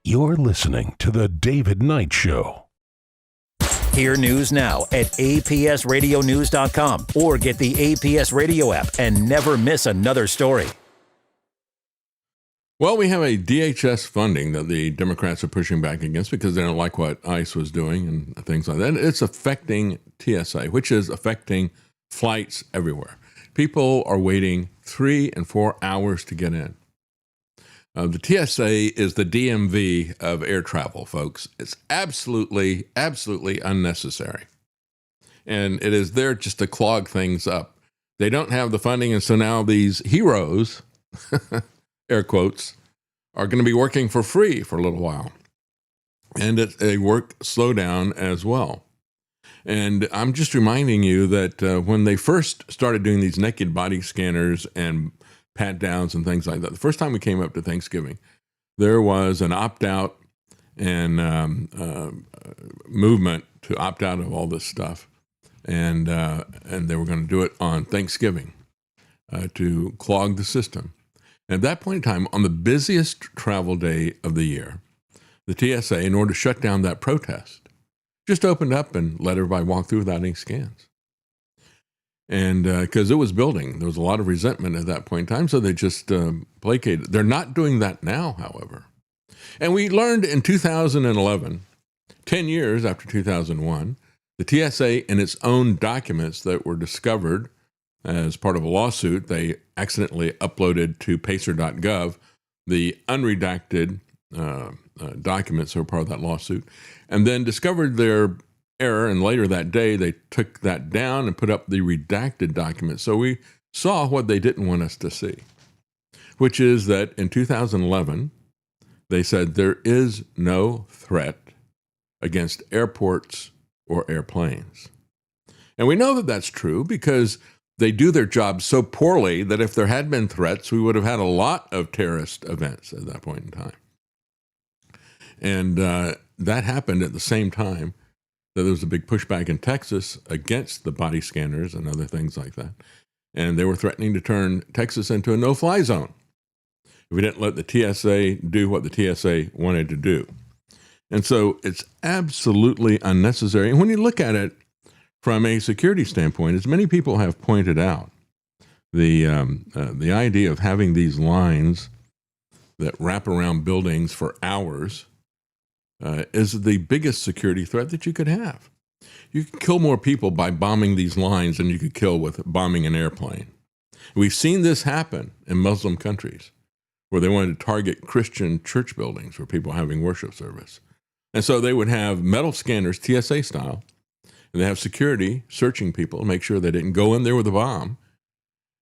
You're listening to The David Knight Show. Hear news now at apsradionews.com or get the APS Radio app and never miss another story. Well, we have a DHS funding that the Democrats are pushing back against because they don't like what ICE was doing and things like that. It's affecting TSA, which is affecting flights everywhere. People are waiting 3 and 4 hours to get in. The TSA is the DMV of air travel, folks. It's absolutely, absolutely unnecessary. And it is there just to clog things up. They don't have the funding, and so now these heroes, air quotes, are going to be working for free for a little while. And it's a work slowdown as well. And I'm just reminding you that when they first started doing these naked body scanners and pat downs and things like that. The first time we came up to Thanksgiving, there was an opt-out and movement to opt out of all this stuff. And they were going to do it on Thanksgiving to clog the system. And at that point in time, on the busiest travel day of the year, the TSA, in order to shut down that protest, just opened up and let everybody walk through without any scans. And because it was building, there was a lot of resentment at that point in time, so they just placated. They're not doing that now, however. And we learned in 2011, 10 years after 2001, the TSA, in its own documents that were discovered as part of a lawsuit, they accidentally uploaded to pacer.gov the unredacted documents that were part of that lawsuit, and then discovered their error. And later that day, they took that down and put up the redacted documents. So we saw what they didn't want us to see, which is that in 2011, they said there is no threat against airports or airplanes. And we know that that's true because they do their job so poorly that if there had been threats, we would have had a lot of terrorist events at that point in time. And that happened at the same time that there was a big pushback in Texas against the body scanners and other things like that. And they were threatening to turn Texas into a no-fly zone if we didn't let the TSA do what the TSA wanted to do. And so it's absolutely unnecessary. And when you look at it from a security standpoint, as many people have pointed out, the idea of having these lines that wrap around buildings for hours is the biggest security threat that you could have. You could kill more people by bombing these lines than you could kill with bombing an airplane. We've seen this happen in Muslim countries where they wanted to target Christian church buildings where people are having worship service. And so they would have metal scanners, TSA style, and they have security searching people to make sure they didn't go in there with a bomb.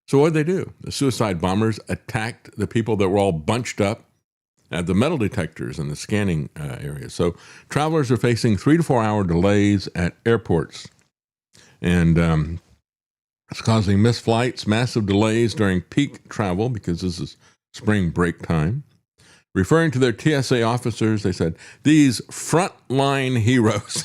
So what did they do? The suicide bombers attacked the people that were all bunched up at the metal detectors and the scanning area. So travelers are facing 3 to 4 hour delays at airports. And it's causing missed flights, massive delays during peak travel because this is spring break time. Referring to their TSA officers, they said, these frontline heroes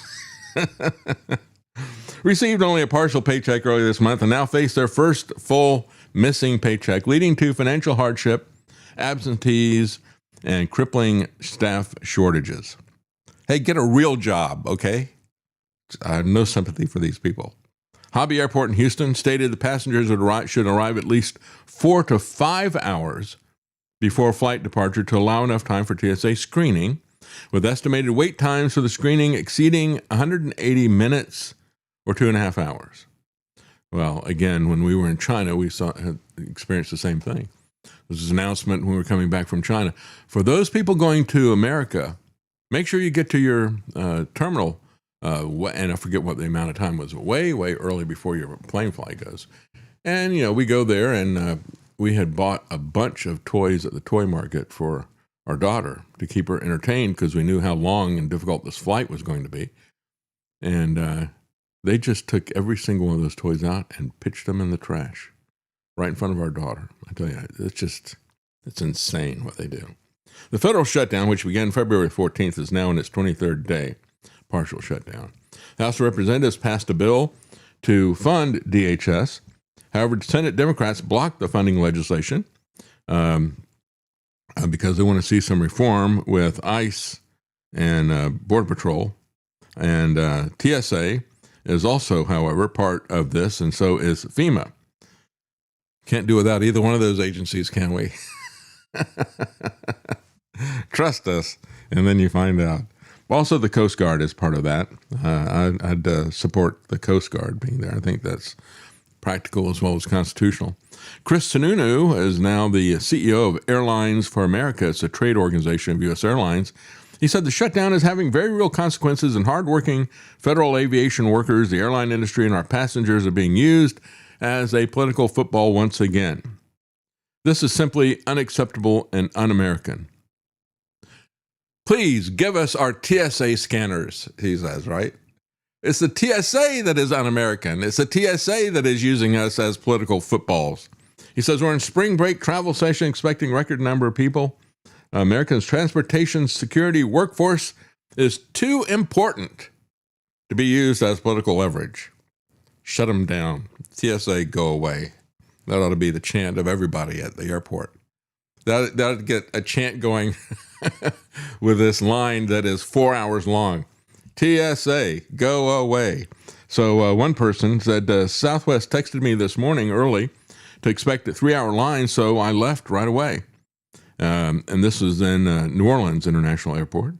received only a partial paycheck earlier this month and now face their first full missing paycheck, leading to financial hardship, absentees, and crippling staff shortages. Hey, get a real job, okay? I have no sympathy for these people. Hobby Airport in Houston stated the passengers should arrive at least 4 to 5 hours before flight departure to allow enough time for TSA screening, with estimated wait times for the screening exceeding 180 minutes or 2.5 hours. Well, again, when we were in China, we experienced the same thing. This was an announcement when we were coming back from China. For those people going to America, make sure you get to your terminal, and I forget what the amount of time was, way, way early before your plane flight goes. And, we go there, and we had bought a bunch of toys at the toy market for our daughter to keep her entertained because we knew how long and difficult this flight was going to be. And they just took every single one of those toys out and pitched them in the trash right in front of our daughter. I tell you, it's insane what they do. The federal shutdown, which began February 14th, is now in its 23rd day, partial shutdown. The House of Representatives passed a bill to fund DHS. However, Senate Democrats blocked the funding legislation because they want to see some reform with ICE and Border Patrol. And TSA is also, however, part of this, and so is FEMA. Can't do without either one of those agencies, can we? Trust us, and then you find out. Also, the Coast Guard is part of that. I'd support the Coast Guard being there. I think that's practical as well as constitutional. Chris Sununu is now the CEO of Airlines for America. It's a trade organization of U.S. Airlines. He said the shutdown is having very real consequences, and hardworking federal aviation workers, the airline industry, and our passengers are being used as a political football once again. This is simply unacceptable and un-American. Please give us our TSA scanners, he says, right? It's the TSA that is un-American. It's the TSA that is using us as political footballs. He says, we're in spring break travel session, expecting record number of people. America's transportation security workforce is too important to be used as political leverage. Shut them down. TSA, go away. That ought to be the chant of everybody at the airport. That'd get a chant going with this line that is 4 hours long. TSA, go away. So one person said, Southwest texted me this morning early to expect a 3-hour line, so I left right away. And this was in New Orleans International Airport.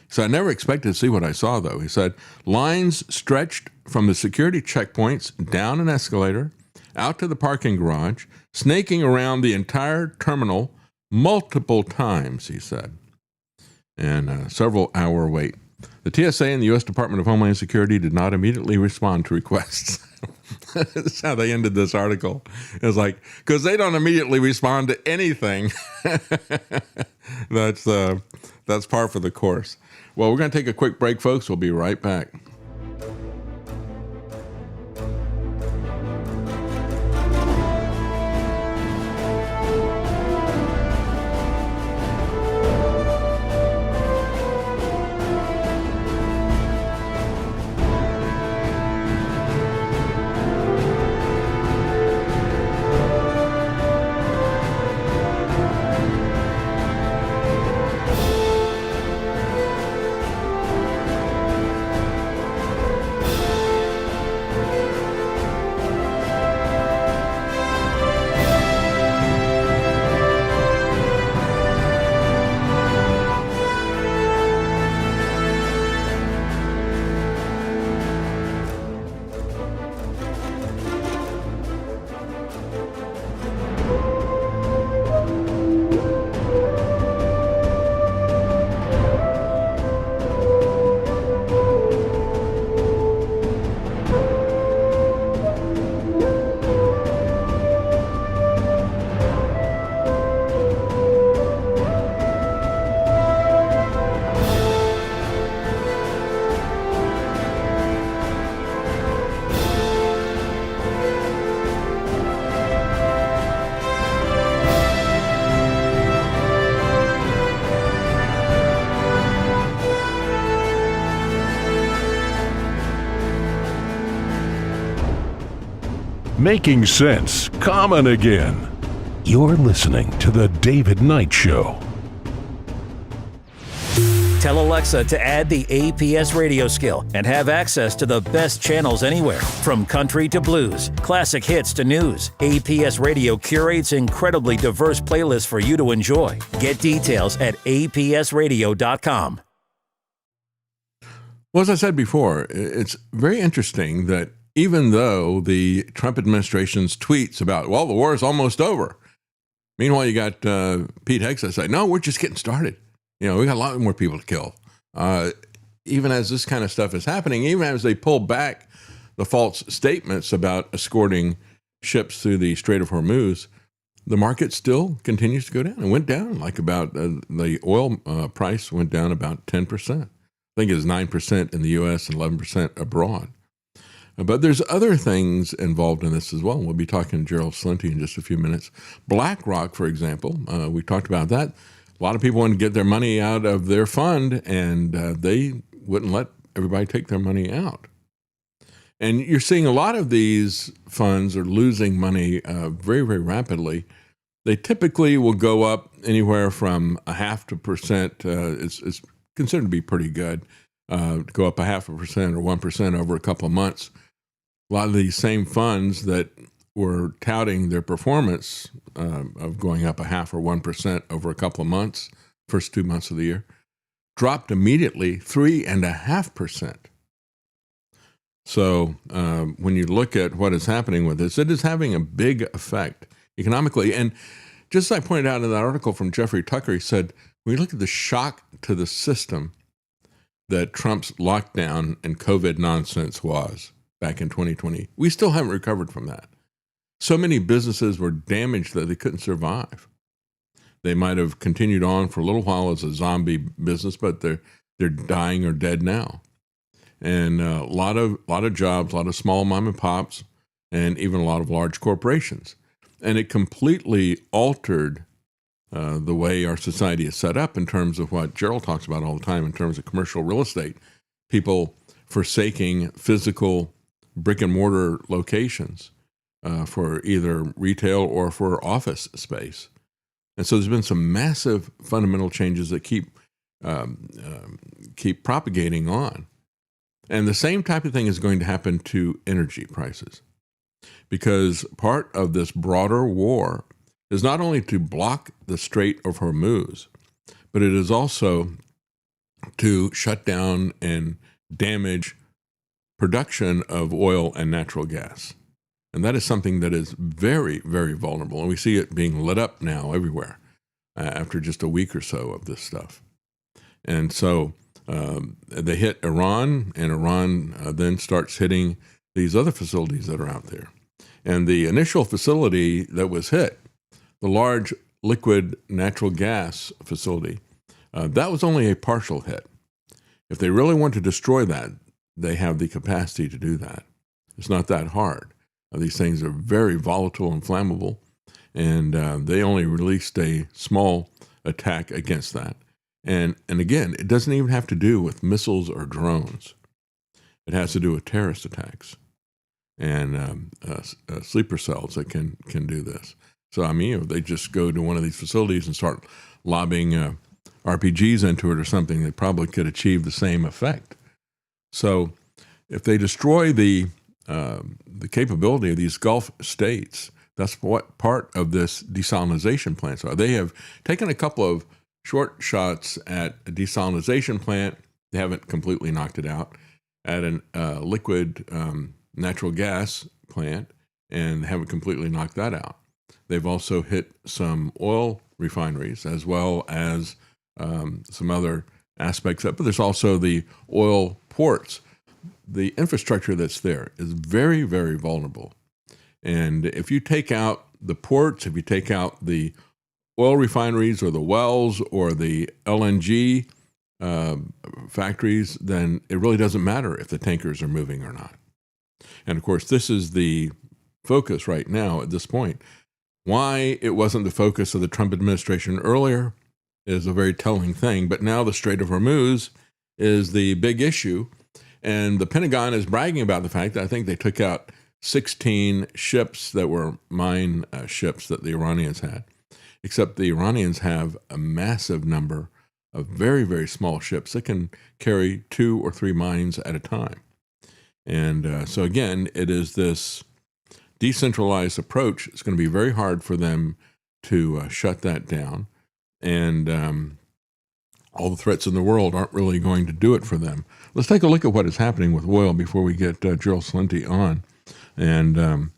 So I never expected to see what I saw, though. He said, lines stretched from the security checkpoints down an escalator, out to the parking garage, snaking around the entire terminal multiple times, he said. And several hour wait. The TSA and the U.S. Department of Homeland Security did not immediately respond to requests. That's how they ended this article. It was like, because they don't immediately respond to anything. That's par for the course. Well, we're going to take a quick break, folks. We'll be right back. Making sense common again. You're listening to The David Knight Show. Tell Alexa to add the APS radio skill and have access to the best channels anywhere. From country to blues, classic hits to news, APS Radio curates incredibly diverse playlists for you to enjoy. Get details at apsradio.com. Well, as I said before, it's very interesting that even though the Trump administration's tweets about, well, the war is almost over. Meanwhile, you got Pete Hegseth say, no, we're just getting started. We got a lot more people to kill. Even as this kind of stuff is happening, even as they pull back the false statements about escorting ships through the Strait of Hormuz, the market still continues to go down. It went down like about the oil price went down about 10%. I think it was 9% in the U.S. and 11% abroad. But there's other things involved in this as well. We'll be talking to Gerald Celente in just a few minutes. BlackRock, for example, we talked about that. A lot of people want to get their money out of their fund, and they wouldn't let everybody take their money out. And you're seeing a lot of these funds are losing money very, very rapidly. They typically will go up anywhere from 0.5%. It's considered to be pretty good. To go up 0.5% or 1% over a couple of months. A lot of these same funds that were touting their performance of going up 0.5% or 1% over a couple of months, first 2 months of the year, dropped immediately 3.5%. So when you look at what is happening with this, it is having a big effect economically. And just as I pointed out in that article from Jeffrey Tucker, he said, when you look at the shock to the system that Trump's lockdown and COVID nonsense was back in 2020, we still haven't recovered from that. So many businesses were damaged that they couldn't survive. They might have continued on for a little while as a zombie business, but they're dying or dead now. And a lot of jobs, a lot of small mom and pops, and even a lot of large corporations. And it completely altered the way our society is set up in terms of what Gerald talks about all the time in terms of commercial real estate. People forsaking physical brick and mortar locations for either retail or for office space. And so there's been some massive fundamental changes that keep propagating on. And the same type of thing is going to happen to energy prices, because part of this broader war is not only to block the Strait of Hormuz, but it is also to shut down and damage production of oil and natural gas. And that is something that is very, very vulnerable. And we see it being lit up now everywhere after just a week or so of this stuff. And so they hit Iran, and Iran then starts hitting these other facilities that are out there. And the initial facility that was hit, the large liquid natural gas facility, that was only a partial hit. If they really want to destroy that, they have the capacity to do that. It's not that hard. These things are very volatile and flammable, and they only released a small attack against that. And again, it doesn't even have to do with missiles or drones. It has to do with terrorist attacks and sleeper cells that can do this. So, I mean, if they just go to one of these facilities and start lobbing RPGs into it or something, they probably could achieve the same effect. So if they destroy the capability of these Gulf states, that's what part of this desalinization plants are. They have taken a couple of short shots at a desalinization plant. They haven't completely knocked it out. At a liquid natural gas plant, and haven't completely knocked that out. They've also hit some oil refineries as well as some other aspects of it. But there's also the oil ports. The infrastructure that's there is very, very vulnerable. And if you take out the ports, if you take out the oil refineries or the wells or the LNG factories, then it really doesn't matter if the tankers are moving or not. And of course, this is the focus right now at this point. Why it wasn't the focus of the Trump administration earlier is a very telling thing. But now the Strait of Hormuz is the big issue. And the Pentagon is bragging about the fact that I think they took out 16 ships that were mine ships that the Iranians had. Except the Iranians have a massive number of very, very small ships that can carry 2 or 3 mines at a time. And so again, it is this decentralized approach. It's going to be very hard for them to shut that down. And all the threats in the world aren't really going to do it for them. Let's take a look at what is happening with oil before we get Gerald Celente on. And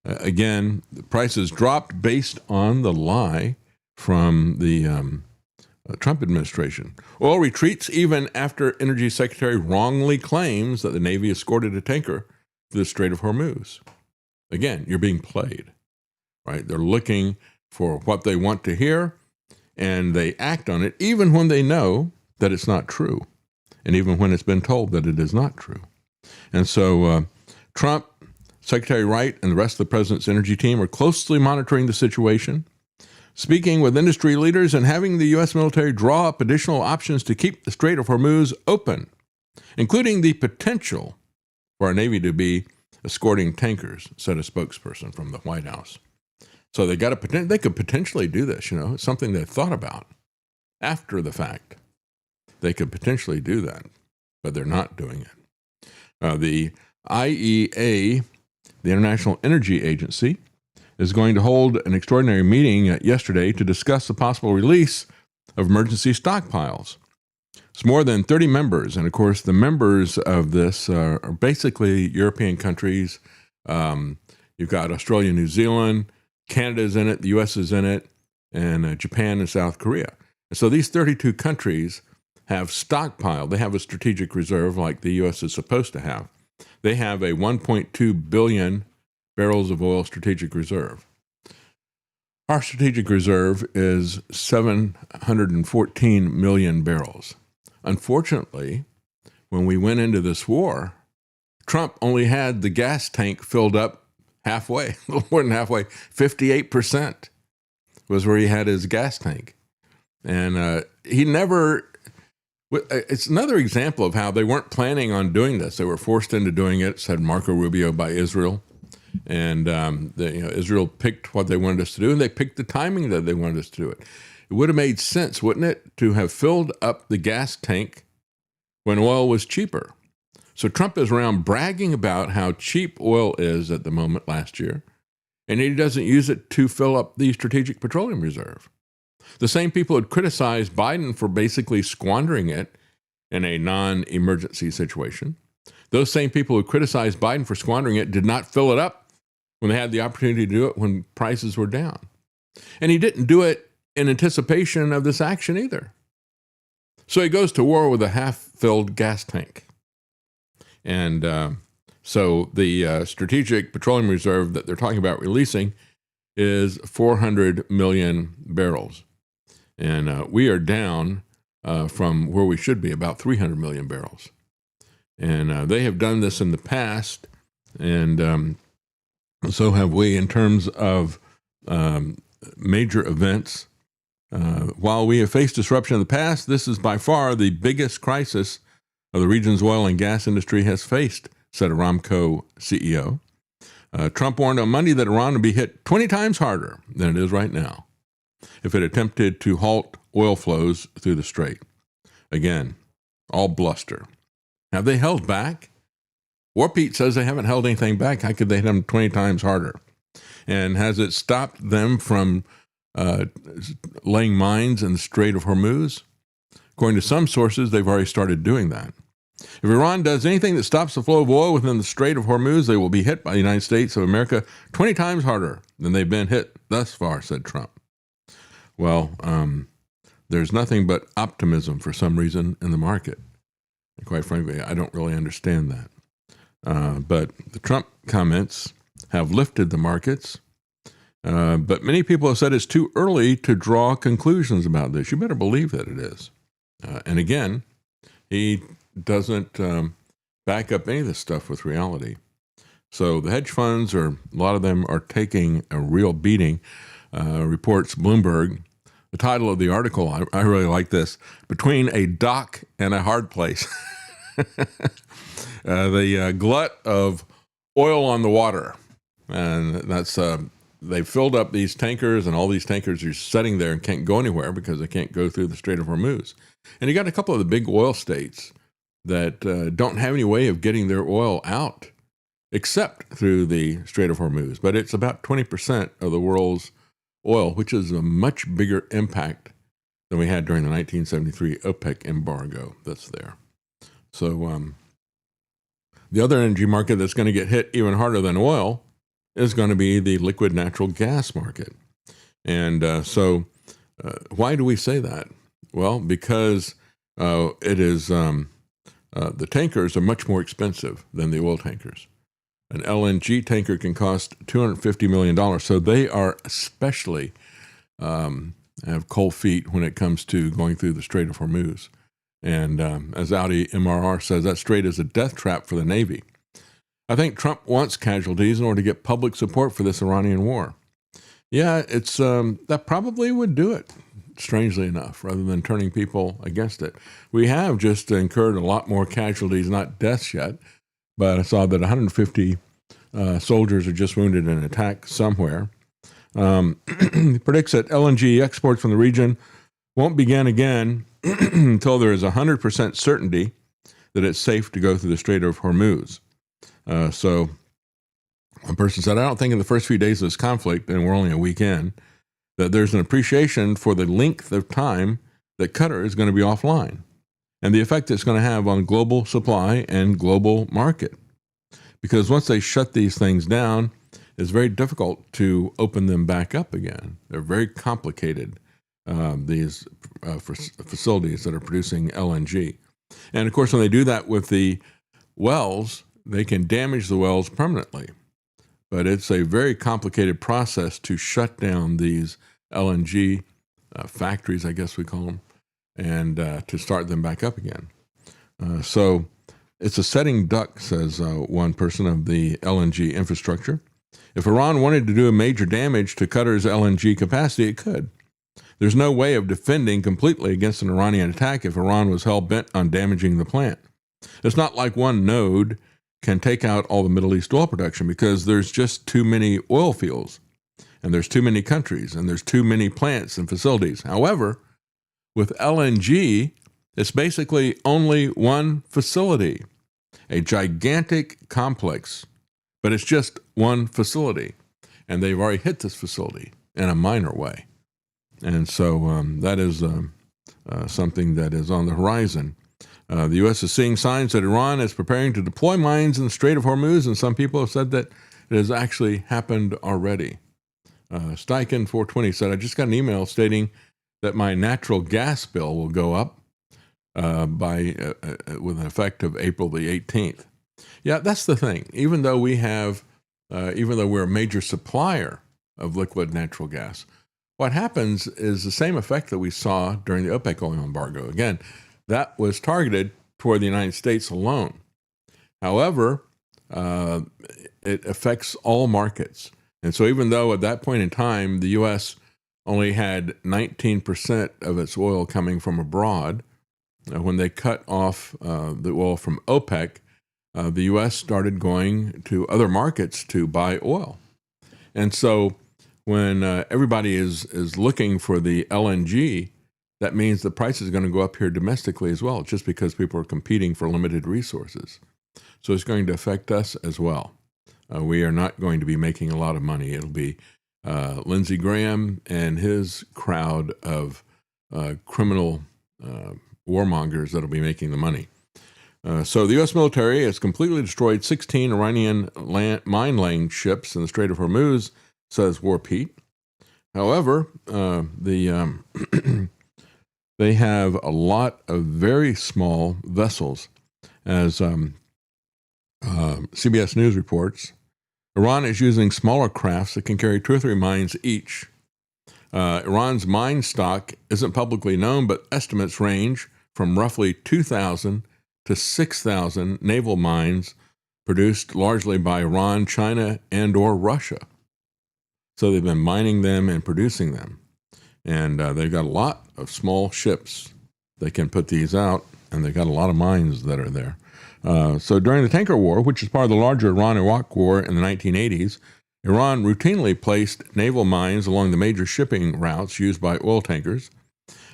again, the prices dropped based on the lie from the Trump administration. Oil retreats even after Energy Secretary wrongly claims that the Navy escorted a tanker to the Strait of Hormuz. Again, you're being played, right? They're looking for what they want to hear, and they act on it even when they know that it's not true, and even when it's been told that it is not true. And so Trump, Secretary Wright, and the rest of the president's energy team are closely monitoring the situation, speaking with industry leaders and having the U.S. military draw up additional options to keep the Strait of Hormuz open, including the potential for our Navy to be escorting tankers, said a spokesperson from the White House. So they could potentially do this, it's something they thought about after the fact. They could potentially do that, but they're not doing it. The IEA, the International Energy Agency, is going to hold an extraordinary meeting yesterday to discuss the possible release of emergency stockpiles. It's more than 30 members, and of course, the members of this are basically European countries. You've got Australia, New Zealand, Canada's in it, the U.S. is in it, and Japan and South Korea. And so these 32 countries have stockpiled. They have a strategic reserve like the U.S. is supposed to have. They have a 1.2 billion barrels of oil strategic reserve. Our strategic reserve is 714 million barrels. Unfortunately, when we went into this war, Trump only had the gas tank filled up halfway, a little more than halfway, 58% was where he had his gas tank. And he never, it's another example of how they weren't planning on doing this. They were forced into doing it, said Marco Rubio, by Israel. And Israel picked what they wanted us to do, and they picked the timing that they wanted us to do it. It would have made sense, wouldn't it, to have filled up the gas tank when oil was cheaper. So Trump is around bragging about how cheap oil is at the moment last year, and he doesn't use it to fill up the Strategic Petroleum Reserve. The same people had criticized Biden for basically squandering it in a non-emergency situation. Those same people who criticized Biden for squandering it did not fill it up when they had the opportunity to do it when prices were down. And he didn't do it in anticipation of this action either. So he goes to war with a half-filled gas tank. And so the Strategic Petroleum Reserve that they're talking about releasing is 400 million barrels. And we are down from where we should be, about 300 million barrels. And they have done this in the past, and so have we in terms of major events. While we have faced disruption in the past, this is by far the biggest crisis of the region's oil and gas industry has faced, said Aramco CEO. Trump warned on Monday that Iran would be hit 20 times harder than it is right now if it attempted to halt oil flows through the strait. Again, all bluster. Have they held back? War Pete says they haven't held anything back. How could they hit them 20 times harder? And has it stopped them from laying mines in the Strait of Hormuz? According to some sources, they've already started doing that. If Iran does anything that stops the flow of oil within the Strait of Hormuz, they will be hit by the United States of America 20 times harder than they've been hit thus far, said Trump. Well, there's nothing but optimism for some reason in the market. And quite frankly, I don't really understand that. But the Trump comments have lifted the markets. But many people have said it's too early to draw conclusions about this. You better believe that it is. And again, he doesn't back up any of this stuff with reality. So the hedge funds, a lot of them are taking a real beating, reports Bloomberg. The title of the article, I really like this, Between a Dock and a Hard Place. The glut of oil on the water. And that's, they filled up these tankers, and all these tankers are sitting there and can't go anywhere because they can't go through the Strait of Hormuz. And you got a couple of the big oil states that don't have any way of getting their oil out except through the Strait of Hormuz. But it's about 20% of the world's oil, which is a much bigger impact than we had during the 1973 OPEC embargo that's there. So the other energy market that's going to get hit even harder than oil is going to be the liquid natural gas market. And so why do we say that? Well, because it is the tankers are much more expensive than the oil tankers. An LNG tanker can cost $250 million. So they are especially have cold feet when it comes to going through the Strait of Hormuz. And as Audi MRR says, that strait is a death trap for the Navy. I think Trump wants casualties in order to get public support for this Iranian war. Yeah, it's that probably would do it, strangely enough, rather than turning people against it. We have just incurred a lot more casualties, not deaths yet, but I saw that 150 soldiers are just wounded in an attack somewhere. He predicts that LNG exports from the region won't begin again until there is 100% certainty that it's safe to go through the Strait of Hormuz. So one person said, I don't think in the first few days of this conflict, and we're only a week in, that there's an appreciation for the length of time that Qatar is going to be offline and the effect it's going to have on global supply and global market. Because once they shut these things down, it's very difficult to open them back up again. They're very complicated, these facilities that are producing LNG. And of course, when they do that with the wells, they can damage the wells permanently. But it's a very complicated process to shut down these LNG factories, I guess we call them, and to start them back up again. So it's a setting duck, says one person of the LNG infrastructure. If Iran wanted to do a major damage to Qatar's LNG capacity, it could. There's no way of defending completely against an Iranian attack if Iran was hell-bent on damaging the plant. It's not like one node can take out all the Middle East oil production because there's just too many oil fields, and there's too many countries, and there's too many plants and facilities. However, with LNG, it's basically only one facility, a gigantic complex, but it's just one facility, and they've already hit this facility in a minor way. And so that is something that is on the horizon. The U.S. is seeing signs that Iran is preparing to deploy mines in the Strait of Hormuz, and some people have said that it has actually happened already. Steichen 420 said, I just got an email stating that my natural gas bill will go up with an effect of April the 18th. Yeah, that's the thing. Even though we're a major supplier of liquid natural gas, what happens is the same effect that we saw during the OPEC oil embargo. Again, that was targeted toward the United States alone. However, it affects all markets. And so even though at that point in time, the U.S. only had 19% of its oil coming from abroad, when they cut off the oil from OPEC, the U.S. started going to other markets to buy oil. And so when everybody is looking for the LNG, that means the price is going to go up here domestically as well, just because people are competing for limited resources. So it's going to affect us as well. We are not going to be making a lot of money. It'll be Lindsey Graham and his crowd of criminal warmongers that'll be making the money. So the U.S. military has completely destroyed 16 Iranian mine-laying ships in the Strait of Hormuz, says War Pete. However, they have a lot of very small vessels. As CBS News reports, Iran is using smaller crafts that can carry 2 or 3 mines each. Iran's mine stock isn't publicly known, but estimates range from roughly 2,000 to 6,000 naval mines produced largely by Iran, China, and or Russia. So they've been mining them and producing them. And they've got a lot of small ships that can put these out, and they've got a lot of mines that are there. So during the tanker war, which is part of the larger Iran-Iraq war in the 1980s, Iran routinely placed naval mines along the major shipping routes used by oil tankers.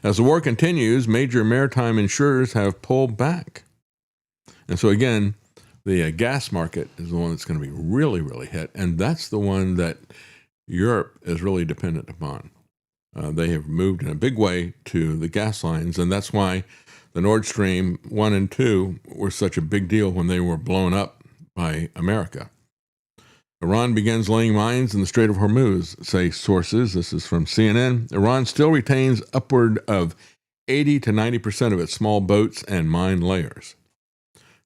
As the war continues, major maritime insurers have pulled back. And so again, the gas market is the one that's going to be really, really hit, and that's the one that Europe is really dependent upon. They have moved in a big way to the gas lines, and that's why the Nord Stream 1 and 2 were such a big deal when they were blown up by America. Iran begins laying mines in the Strait of Hormuz, say sources. This is from CNN. Iran still retains upward of 80 to 90% of its small boats and mine layers,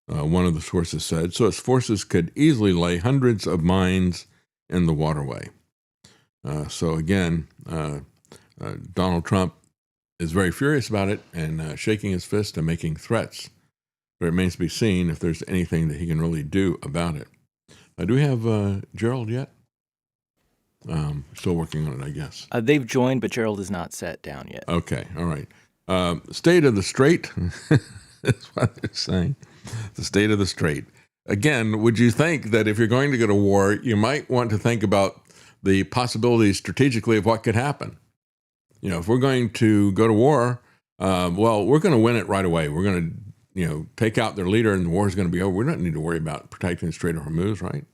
one of the sources said. So its forces could easily lay hundreds of mines in the waterway. So again, Donald Trump is very furious about it and shaking his fist and making threats. But it remains to be seen if there's anything that he can really do about it. Do we have Gerald yet? Still working on it, I guess. They've joined, but Gerald is not set down yet. Okay, all right. State of the Strait is what they're saying. The state of the Strait. Again, would you think that if you're going to go to war, you might want to think about the possibilities strategically of what could happen? You know, if we're going to go to war, well, we're going to win it right away. We're going to, take out their leader and the war is going to be over. We don't need to worry about protecting the Strait of Hormuz, right?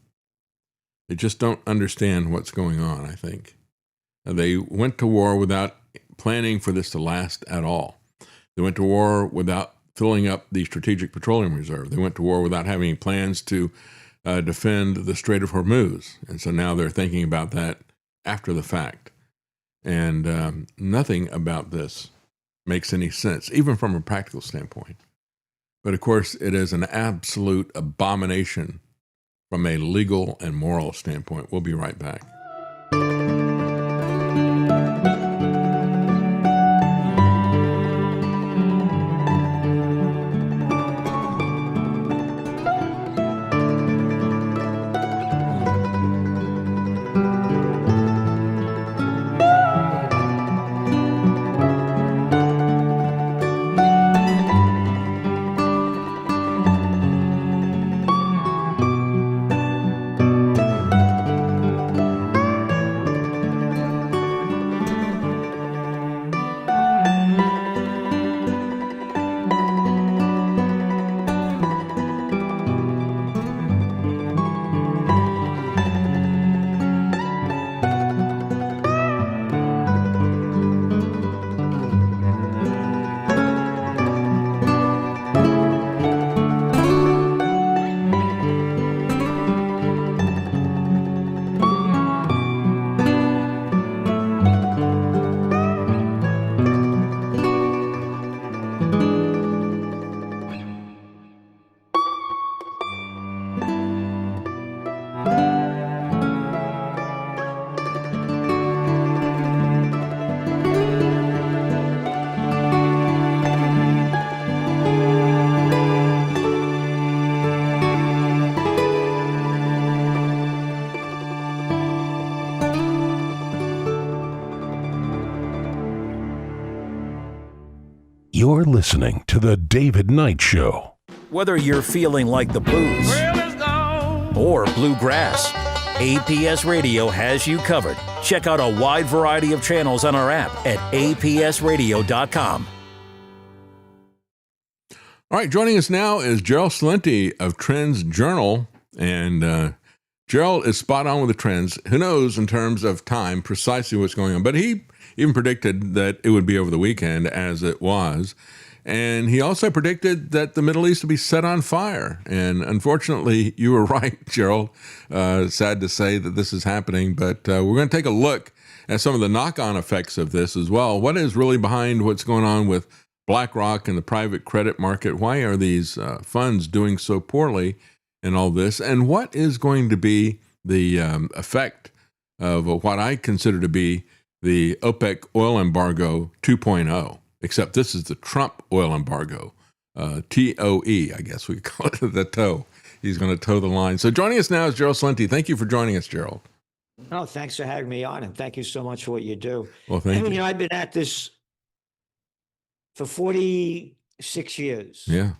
They just don't understand what's going on, I think. They went to war without planning for this to last at all. They went to war without filling up the Strategic Petroleum Reserve. They went to war without having plans to defend the Strait of Hormuz. And so now they're thinking about that after the fact. And nothing about this makes any sense, even from a practical standpoint. But of course, it is an absolute abomination from a legal and moral standpoint. We'll be right back. You're listening to The David Knight Show. Whether you're feeling like the blues or bluegrass, APS Radio has you covered. Check out a wide variety of channels on our app at apsradio.com. All right, joining us now is Gerald Celente of Trends Journal. And Gerald is spot on with the trends. Who knows in terms of time precisely what's going on? But he even predicted that it would be over the weekend, as it was. And he also predicted that the Middle East would be set on fire. And unfortunately, you were right, Gerald. Sad to say that this is happening, but we're going to take a look at some of the knock-on effects of this as well. What is really behind what's going on with BlackRock and the private credit market? Why are these funds doing so poorly in all this? And what is going to be the effect of what I consider to be the OPEC oil embargo 2.0? Except this is the Trump oil embargo, TOE, I guess we call it, the toe. He's going to toe the line. So joining us now is Gerald Celente. Thank you for joining us, Gerald. Oh, thanks for having me on, and thank you so much for what you do. Well, thank you. You know, I've been at this for 46 years. Yeah.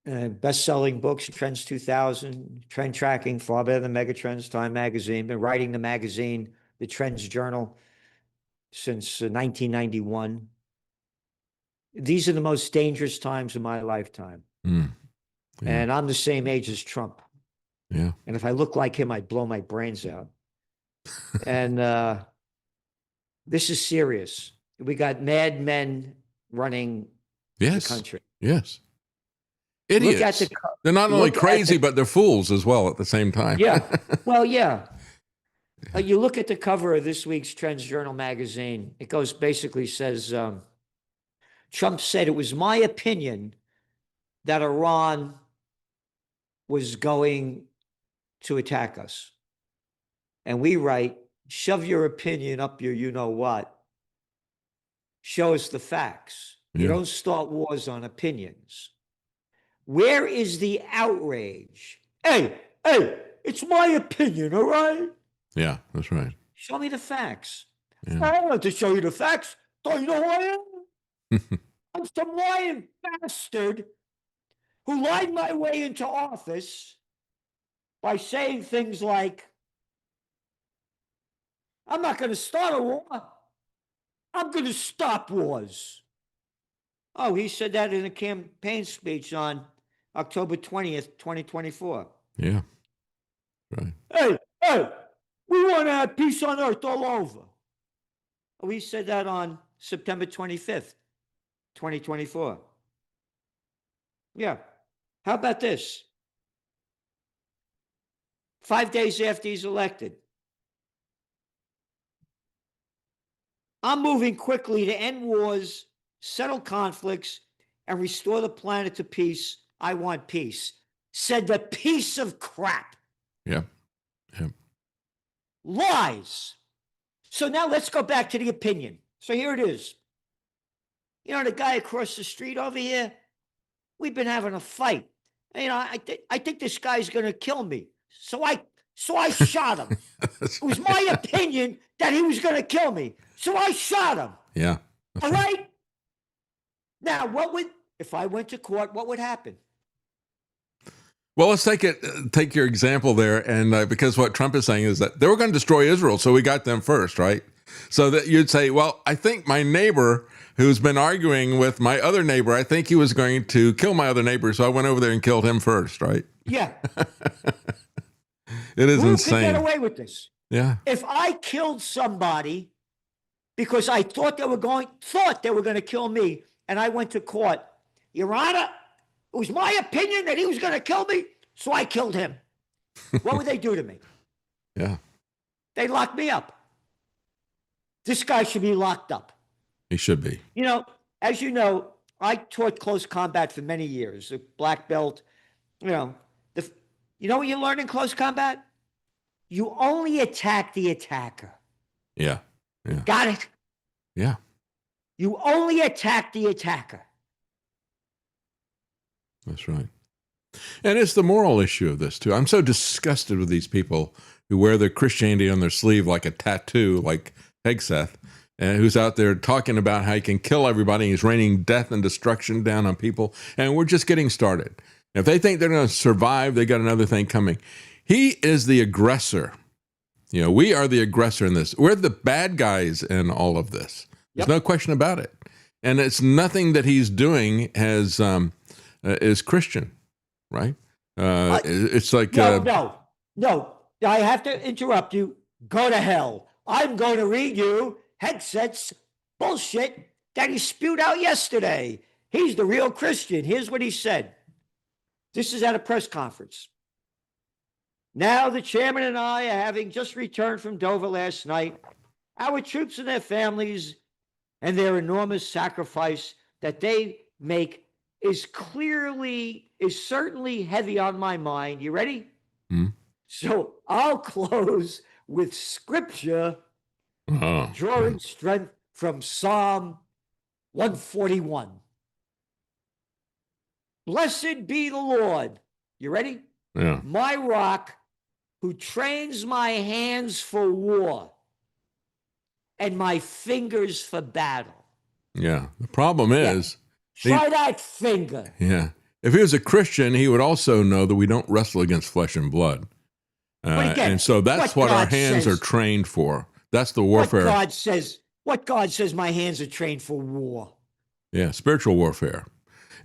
Best-selling books, Trends 2000, Trend Tracking, Far Better Than Megatrends, Time Magazine. Been writing the magazine, the Trends Journal, since 1991. These are the most dangerous times of my lifetime. Yeah. And I'm the same age as Trump. Yeah. And if I look like him, I'd blow my brains out. And this is serious. We got madmen running the country. Yes. Idiots. Look at They're not only look at crazy, the- but they're fools as well at the same time. Yeah. Well, yeah. You look at the cover of this week's Trends Journal magazine. It basically says, Trump said it was my opinion that Iran was going to attack us. And we write, shove your opinion up your you-know-what. Show us the facts. You don't start wars on opinions. Where is the outrage? Hey, it's my opinion, all right? Yeah, that's right. Show me the facts. Yeah. I don't have to show you the facts. Don't you know who I am? I'm some lying bastard who lied my way into office by saying things like, I'm not going to start a war. I'm going to stop wars. Oh, he said that in a campaign speech on October 20th, 2024. Yeah. Right. Hey, we want to have peace on earth all over. Oh, he said that on September 25th, 2024. Yeah. How about this? 5 days after he's elected. I'm moving quickly to end wars, settle conflicts, and restore the planet to peace. I want peace. Said the piece of crap. Yeah. Lies. So now let's go back to the opinion. So here it is. You know, the guy across the street over here, we've been having a fight. You know, I think this guy's going to kill me. So I shot him. It was my opinion that he was going to kill me. So I shot him. Yeah. All right? Now, if I went to court, what would happen? Well, let's take your example there. And because what Trump is saying is that they were going to destroy Israel. So we got them first, right? So that you'd say, well, I think my neighbor who's been arguing with my other neighbor, I think he was going to kill my other neighbor. So I went over there and killed him first, right? Yeah. It is Who insane. could get away with this? Yeah. If I killed somebody because I thought they were going to kill me, and I went to court, Your Honor, it was my opinion that he was going to kill me, so I killed him. What would they do to me? Yeah. They'd lock me up. This guy should be locked up. He should be. You know, as you know, I taught close combat for many years, a black belt. You know what you learn in close combat? You only attack the attacker. Yeah. Yeah. Got it? Yeah. You only attack the attacker. That's right. And it's the moral issue of this, too. I'm so disgusted with these people who wear their Christianity on their sleeve like a tattoo, like Hegseth. who's out there talking about how he can kill everybody. He's raining death and destruction down on people. And we're just getting started. If they think they're going to survive, they got another thing coming. He is the aggressor. We are the aggressor in this. We're the bad guys in all of this. There's no question about it. And it's nothing that he's doing is Christian, right? It's like... No. I have to interrupt you. Go to hell. I'm going to read you Hegseth's bullshit that he spewed out yesterday. He's the real Christian. Here's what he said. This is at a press conference. Now the chairman and I are having just returned from Dover last night. Our troops and their families and their enormous sacrifice that they make is certainly heavy on my mind. You ready? So I'll close with scripture drawing strength from Psalm 141. Blessed be the Lord. You ready? Yeah. My rock, who trains my hands for war and my fingers for battle. Yeah. The problem is... Try that finger. Yeah. If he was a Christian, he would also know that we don't wrestle against flesh and blood. And so that's what our hands are trained for. That's the warfare. What God says my hands are trained for war. Yeah, spiritual warfare.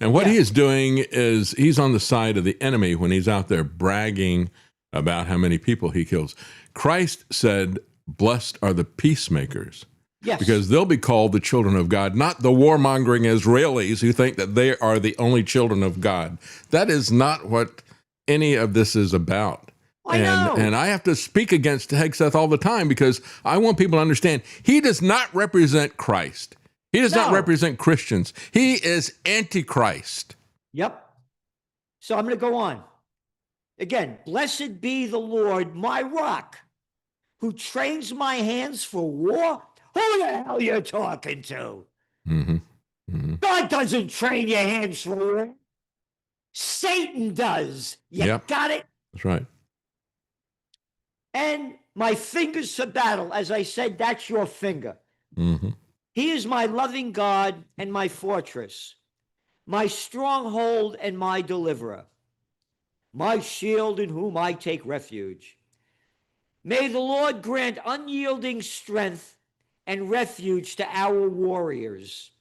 And what he is doing is he's on the side of the enemy when he's out there bragging about how many people he kills. Christ said, blessed are the peacemakers. Yes. Because they'll be called the children of God, not the warmongering Israelis who think that they are the only children of God. That is not what any of this is about. And I have to speak against Hegseth all the time because I want people to understand he does not represent Christ. He does not represent Christians. He is Antichrist. Yep. So I'm going to go on. Again, blessed be the Lord, my rock, who trains my hands for war. Who the hell you talking to? God doesn't train your hands for war. Satan does. You got it? That's right. And my fingers for battle. As I said, that's your finger. He is my loving God and my fortress, my stronghold and my deliverer, my shield in whom I take refuge. May the Lord grant unyielding strength and refuge to our warriors,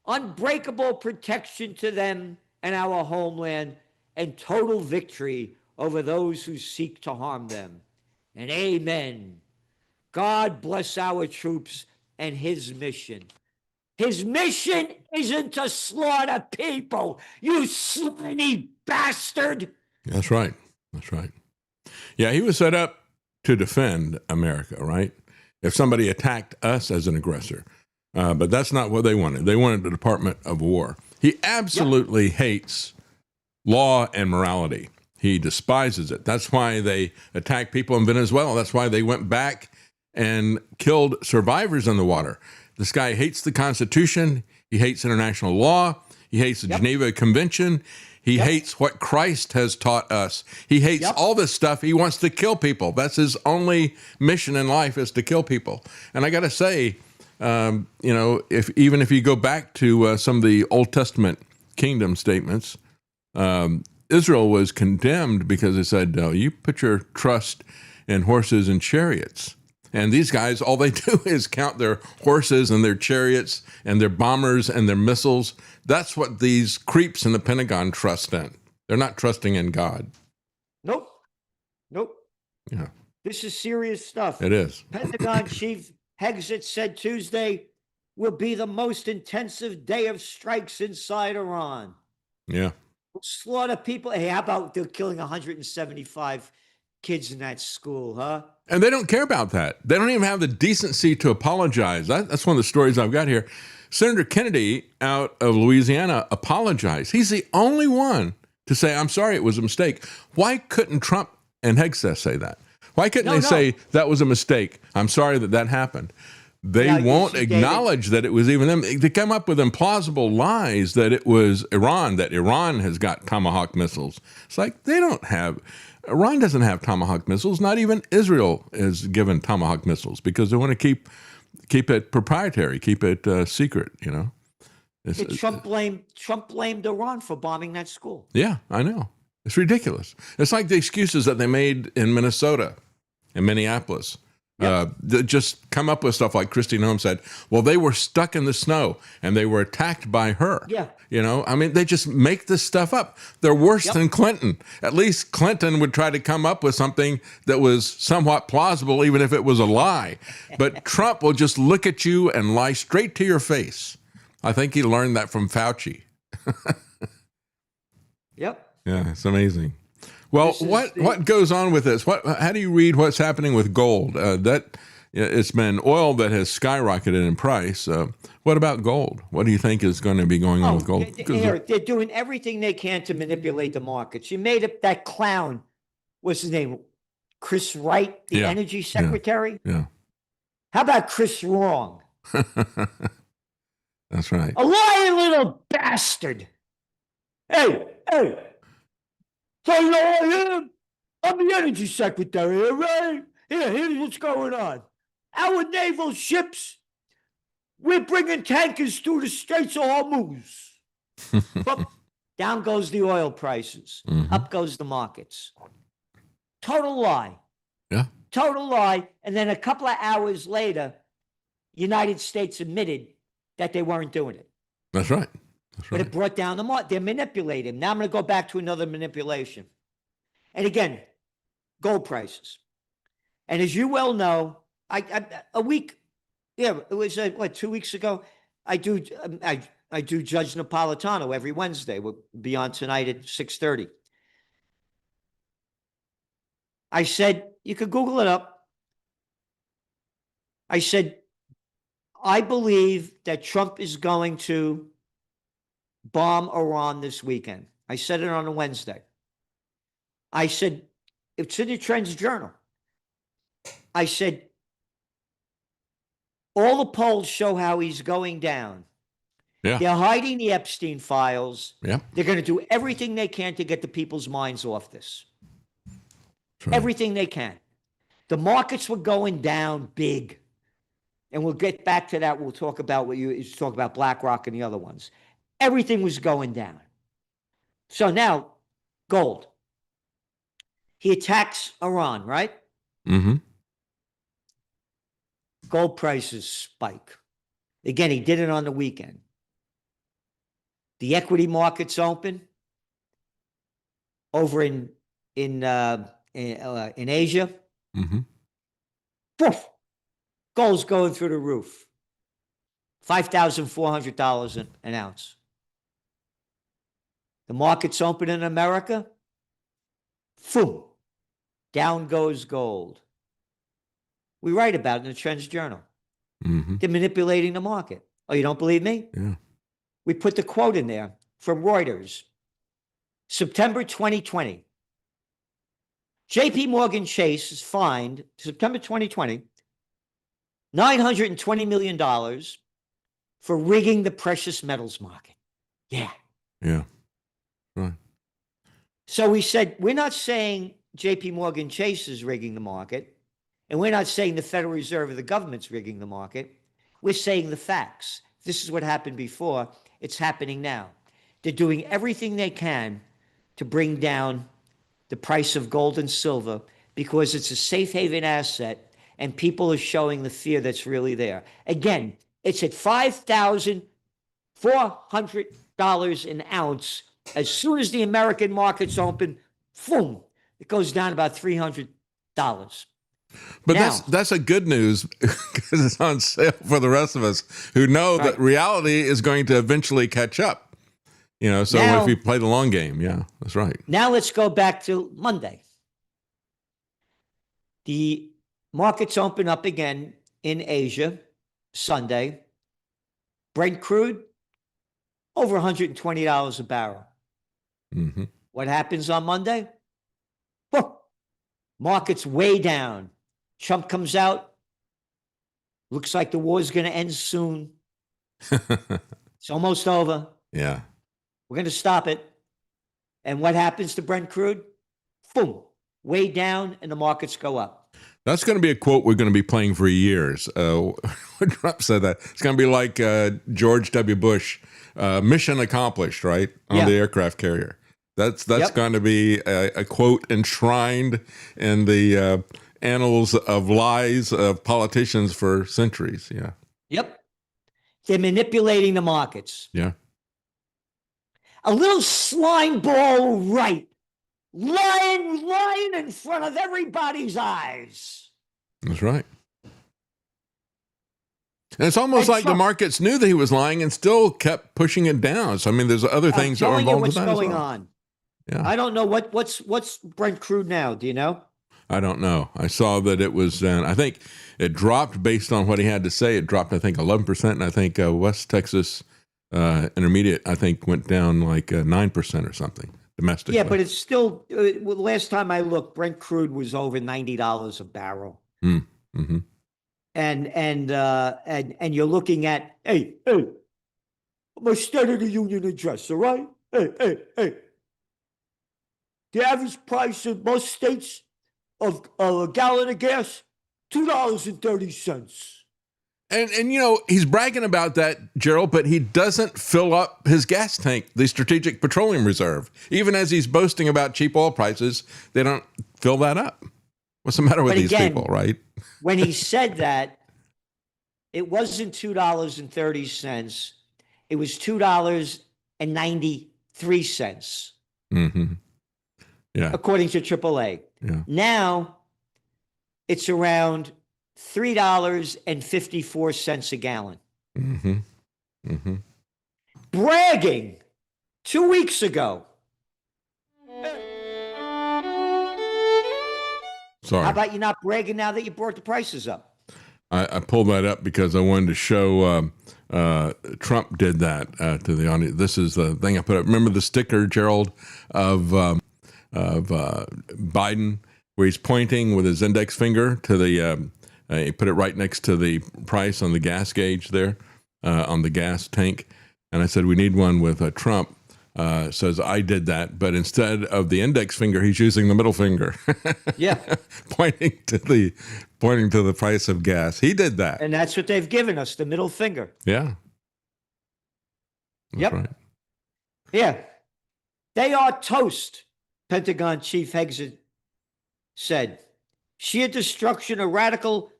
unbreakable protection to them and our homeland, and total victory over those who seek to harm them. And amen. God bless our troops and his mission. His mission isn't to slaughter people, you slimy bastard. That's right. That's right. Yeah, he was set up to defend America, right? If somebody attacked us as an aggressor. But that's not what they wanted. They wanted the Department of War. He absolutely hates law and morality. He despises it. That's why they attacked people in Venezuela. That's why they went back and killed survivors in the water. This guy hates the Constitution. He hates international law. He hates the Geneva Convention. He hates what Christ has taught us. He hates all this stuff. He wants to kill people. That's his only mission in life, is to kill people. And I got to say, if you go back to some of the Old Testament kingdom statements, Israel was condemned because they said, no, you put your trust in horses and chariots. And these guys, all they do is count their horses and their chariots and their bombers and their missiles. That's what these creeps in the Pentagon trust in. They're not trusting in God. Nope. Yeah. This is serious stuff. It is. Pentagon Chief Hegseth said Tuesday will be the most intensive day of strikes inside Iran. Yeah. Slaughter people. Hey, how about they're killing 175 kids in that school, huh? And they don't care about that. They don't even have the decency to apologize. That's one of the stories I've got here. Senator Kennedy out of Louisiana apologized. He's the only one to say, I'm sorry, it was a mistake. Why couldn't Trump and Hegseth say that? Why couldn't they say that was a mistake? I'm sorry that happened. They won't acknowledge that it was even them. They come up with implausible lies that it was Iran, that Iran has got Tomahawk missiles. It's like Iran doesn't have Tomahawk missiles. Not even Israel is given Tomahawk missiles because they want to keep keep it proprietary, keep it secret. Trump blamed Iran for bombing that school. Yeah, I know. It's ridiculous. It's like the excuses that they made in Minnesota, in Minneapolis. They just come up with stuff like Christine Holmes said, well, they were stuck in the snow and they were attacked by her. Yeah. They just make this stuff up. They're worse than Clinton. At least Clinton would try to come up with something that was somewhat plausible, even if it was a lie. But Trump will just look at you and lie straight to your face. I think he learned that from Fauci. Yep. Yeah, it's amazing. Well, what goes on with this? How do you read what's happening with gold? It's been oil that has skyrocketed in price. What about gold? What do you think is going to be going on with gold? They're doing everything they can to manipulate the markets. You made up that clown. What's his name? Chris Wright, the energy secretary. Yeah. How about Chris Wrong? That's right. A lying little bastard. Hey. So you know I am? I'm the energy secretary, all right? Here's what's going on. Our naval ships, we're bringing tankers through the Straits of Hormuz. But down goes the oil prices. Up goes the markets. Total lie. Yeah. Total lie. And then a couple of hours later, United States admitted that they weren't doing it. That's right. But it brought down the market. They're manipulating. Now I'm going to go back to another manipulation. And again, gold prices. And as you well know, it was 2 weeks ago. I do Judge Napolitano every Wednesday. We'll be on tonight at 6:30. I said, you could Google it up. I said, I believe that Trump is going to bomb Iran this weekend. I said it on a Wednesday. I said, it's in the Trends Journal. I said, all the polls show how he's going down. Yeah. They're hiding the Epstein files. Yeah. They're going to do everything they can to get the people's minds off this. Right. Everything they can. The markets were going down big. And we'll get back to that. We'll talk about talk about BlackRock and the other ones. Everything was going down. So now, gold. He attacks Iran, right? Mm-hmm. Gold prices spike. Again, he did it on the weekend. The equity markets open over in Asia. Mm-hmm. Poof! Gold's going through the roof. $5,400 an ounce. The markets open in America. Boom. Down goes gold. We write about it in the Trends Journal. Mm-hmm. They're manipulating the market. Oh, you don't believe me? Yeah. We put the quote in there from Reuters. September 2020. JP Morgan Chase is fined, September 2020, $920 million for rigging the precious metals market. Yeah. Yeah. Right. So we said, we're not saying JP Morgan Chase is rigging the market, and we're not saying the Federal Reserve or the government's rigging the market. We're saying the facts. This is what happened before. It's happening now. They're doing everything they can to bring down the price of gold and silver because it's a safe haven asset and people are showing the fear that's really there. Again, it's at $5,400 an ounce. As soon as the American markets open, boom, it goes down about $300. But Now- that's a good news because it's on sale for the rest of us who know that reality is going to eventually catch up. So Now- if you play the long game, yeah, that's right. Now let's go back to Monday. The markets open up again in Asia Sunday. Brent crude over $120 a barrel. Mm-hmm. What happens on Monday? Whoa, markets way down. Trump comes out. Looks like the war is going to end soon. It's almost over. Yeah. We're going to stop it. And what happens to Brent crude? Boom, way down, and the markets go up. That's going to be a quote we're going to be playing for years. When Trump said that, it's going to be like George W. Bush, mission accomplished, right, on Yeah. the aircraft carrier. That's Yep. going to be a quote enshrined in the annals of lies of politicians for centuries. Yeah, Yep. They're manipulating the markets. yeah. A little slime ball right. Lying in front of everybody's eyes. That's right. And it's almost And like the Trump- markets knew that he was lying and still kept pushing it down. So I mean, there's other things that are I'm telling you involved what's with that going as well. on. Yeah. I don't know what's Brent crude now. Do you know? I don't know. I saw that it was down. I think it dropped based on what he had to say. It dropped, I think, 11%. And I think West Texas Intermediate, I think, went down like 9% or something domestically. Yeah, but it's still. Well, last time I looked, Brent crude was over $90 a barrel. Mm-hmm. And you're looking at, hey, my State of the Union address, all right? Hey. The average price in most states of a gallon of gas, $2.30. And you know, he's bragging about that, Gerald, but he doesn't fill up his gas tank, the Strategic Petroleum Reserve. Even as he's boasting about cheap oil prices, they don't fill that up. What's the matter with But these again, people, right? When he said that, it wasn't $2.30. It was $2.93, Mm-hmm. Yeah, according to AAA. yeah. Now it's around $3.54 a gallon. Mm-hmm. Mm-hmm. Bragging 2 weeks ago. Sorry. How about you not bragging now that you brought the prices up? I pulled that up because I wanted to show Trump did that to the audience. This is the thing I put up. Remember the sticker, Gerald, of Biden, where he's pointing with his index finger to the. He put it right next to the price on the gas gauge there, on the gas tank. And I said, we need one with Trump. Says I did that, but instead of the index finger, he's using the middle finger. Yeah. pointing to the price of gas. He did that. And that's what they've given us, the middle finger. Yeah. That's Yep. right. Yeah. They are toast, Pentagon Chief Hegseth said. Sheer destruction of radical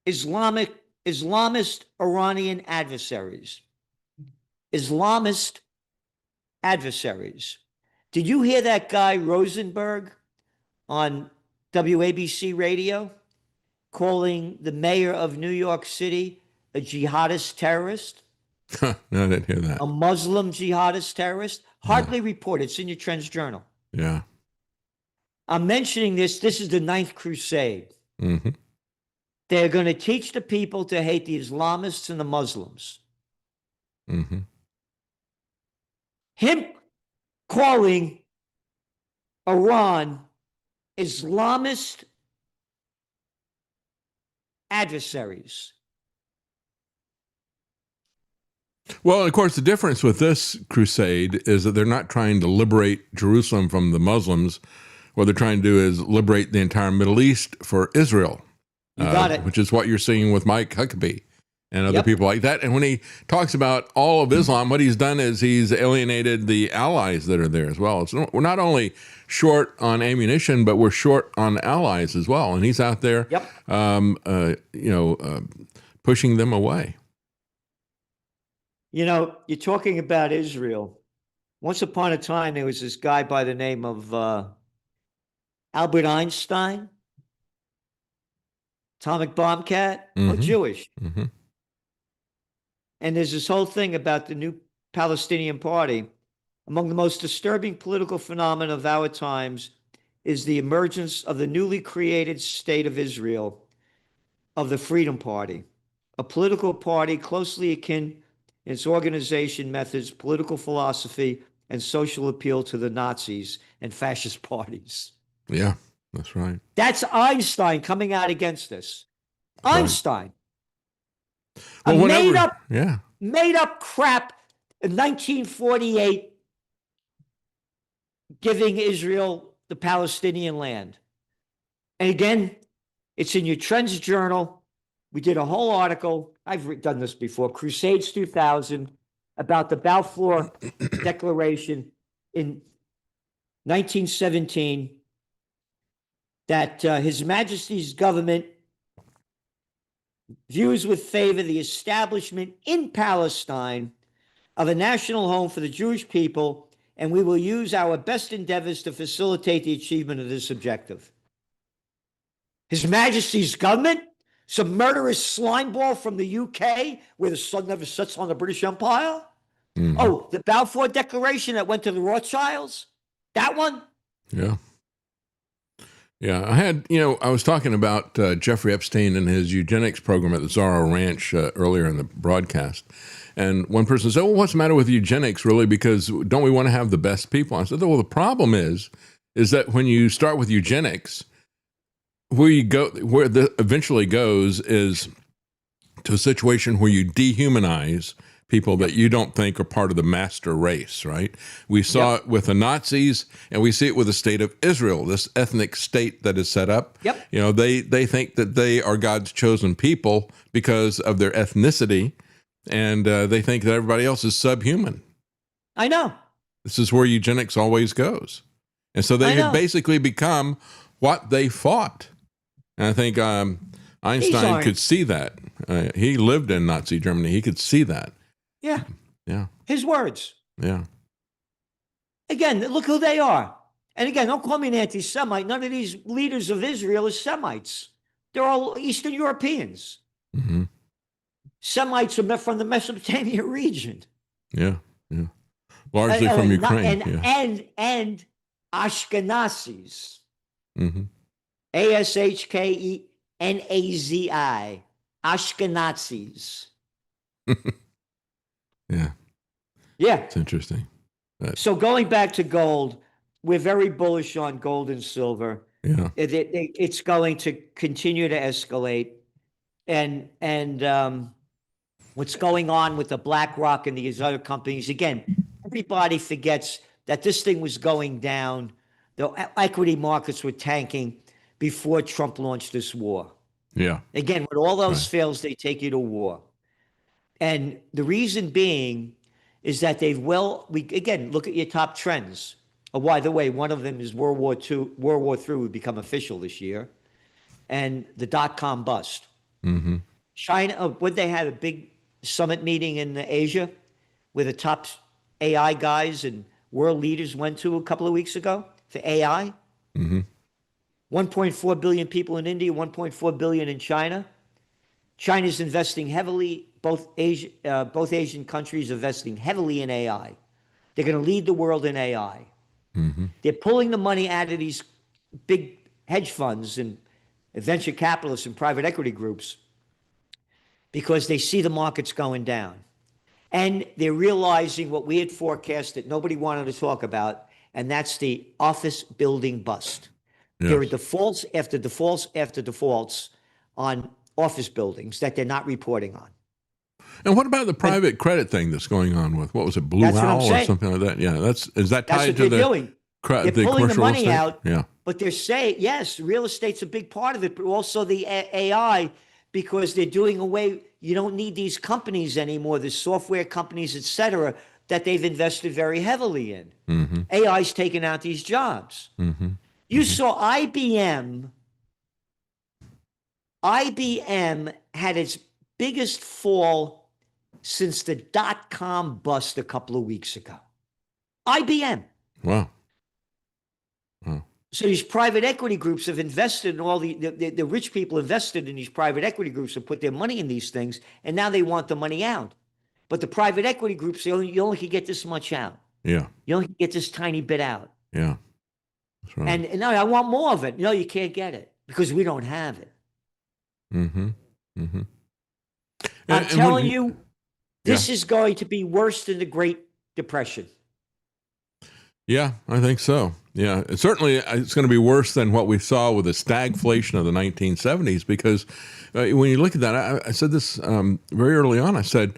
Islamist Iranian adversaries. Islamist adversaries. Did you hear that guy Rosenberg on WABC radio calling the mayor of New York City a jihadist terrorist? No, I didn't hear that. A Muslim jihadist terrorist? Hardly reported. It's in your Trends Journal. Yeah. I'm mentioning this. This is the Ninth Crusade. Mm-hmm. They're going to teach the people to hate the Islamists and the Muslims. Mm-hmm. Him calling Iran Islamist adversaries. Well, of course, the difference with this crusade is that they're not trying to liberate Jerusalem from the Muslims. What they're trying to do is liberate the entire Middle East for Israel. You got it. Which is what you're seeing with Mike Huckabee and other Yep. people like that. And when he talks about all of Islam, what he's done is he's alienated the allies that are there as well. We're not only short on ammunition, but we're short on allies as well. And he's out there, Yep. pushing them away. You know, you're talking about Israel. Once upon a time, there was this guy by the name of Albert Einstein, atomic bomb cat, Mhm. Jewish. Mm-hmm. And there's this whole thing about the new Palestinian Party. Among the most disturbing political phenomena of our times is the emergence of the newly created state of Israel, of the Freedom Party, a political party closely akin in its organization methods, political philosophy, and social appeal to the Nazis and fascist parties. Yeah, that's right. That's Einstein coming out against this. Right. Einstein. Well, A whenever, yeah. made up crap in 1948 giving Israel the Palestinian land. And again, It's in your Trends Journal. We did a whole article. I've done this before. Crusades 2000 about the Balfour Declaration in 1917 that His Majesty's government views with favor the establishment in Palestine of a national home for the Jewish people, and we will use our best endeavors to facilitate the achievement of this objective. His Majesty's government, some murderous slimeball from the UK where the sun never sets on the British Empire. Oh, the Balfour Declaration that went to the Rothschilds, that one. Yeah. Yeah, I was talking about Jeffrey Epstein and his eugenics program at the Zorro Ranch earlier in the broadcast. And one person said, well, what's the matter with eugenics, really? Because don't we want to have the best people? I said, well, the problem is that when you start with eugenics, where the eventually goes is to a situation where you dehumanize people that you don't think are part of the master race, right? We saw it with the Nazis, and we see it with the state of Israel, this ethnic state that is set up. Yep. They think that they are God's chosen people because of their ethnicity, and they think that everybody else is subhuman. I know. This is where eugenics always goes. And so they have basically become what they fought. And I think Einstein could see that. He lived in Nazi Germany. He could see that. Yeah. Yeah. His words. Yeah. Again, look who they are. And again, don't call me an anti-Semite. None of these leaders of Israel are Semites. They're all Eastern Europeans. Mm-hmm. Semites are from the Mesopotamia region. Yeah. Yeah. Largely from Ukraine. And Ashkenazis. Mm-hmm. Ashkenazi. Ashkenazis. Yeah. Yeah. It's interesting. So going back to gold, we're very bullish on gold and silver. Yeah. It's going to continue to escalate. And what's going on with the BlackRock and these other companies, again, everybody forgets that this thing was going down. The equity markets were tanking before Trump launched this war. Yeah. Again, when all else fails, they take you to war. And the reason being is that again, look at your top trends. Oh, by the way, one of them is World War III would become official this year, and the dot-com bust. Mm-hmm. China, when they had a big summit meeting in Asia where the top AI guys and world leaders went to a couple of weeks ago for AI. Mm-hmm. 1.4 billion people in India, 1.4 billion in China. China's investing heavily. Both Asian countries are investing heavily in AI. They're going to lead the world in AI. Mm-hmm. They're pulling the money out of these big hedge funds and venture capitalists and private equity groups because they see the markets going down. And they're realizing what we had forecast that nobody wanted to talk about, and that's the office building bust. Yes. There are defaults after defaults after defaults on office buildings that they're not reporting on. And what about the private credit thing that's going on with, what was it, Blue That's what I'm Owl or saying. something like that? Yeah, is that That's tied what to they're doing. They're the pulling the commercial money estate? out, Yeah. but they're saying, yes, real estate's a big part of it, but also the AI, because they're doing away, you don't need these companies anymore, the software companies, et cetera, that they've invested very heavily in. Mm-hmm. AI's taking out these jobs. Mm-hmm. You saw IBM. IBM had its biggest fall since the dot-com bust a couple of weeks ago. IBM. Wow. So these private equity groups have invested in all the rich people invested in these private equity groups and put their money in these things, and now they want the money out. But the private equity groups, you only can get this much out. Yeah. You only can get this tiny bit out. Yeah. That's right. And no, I want more of it. No, you can't get it because we don't have it. Mm-hmm. Mm-hmm. I'm telling you, this is going to be worse than the Great Depression. Yeah, I think so. Yeah, it's going to be worse than what we saw with the stagflation of the 1970s, because when you look at that, I said this very early on. I said,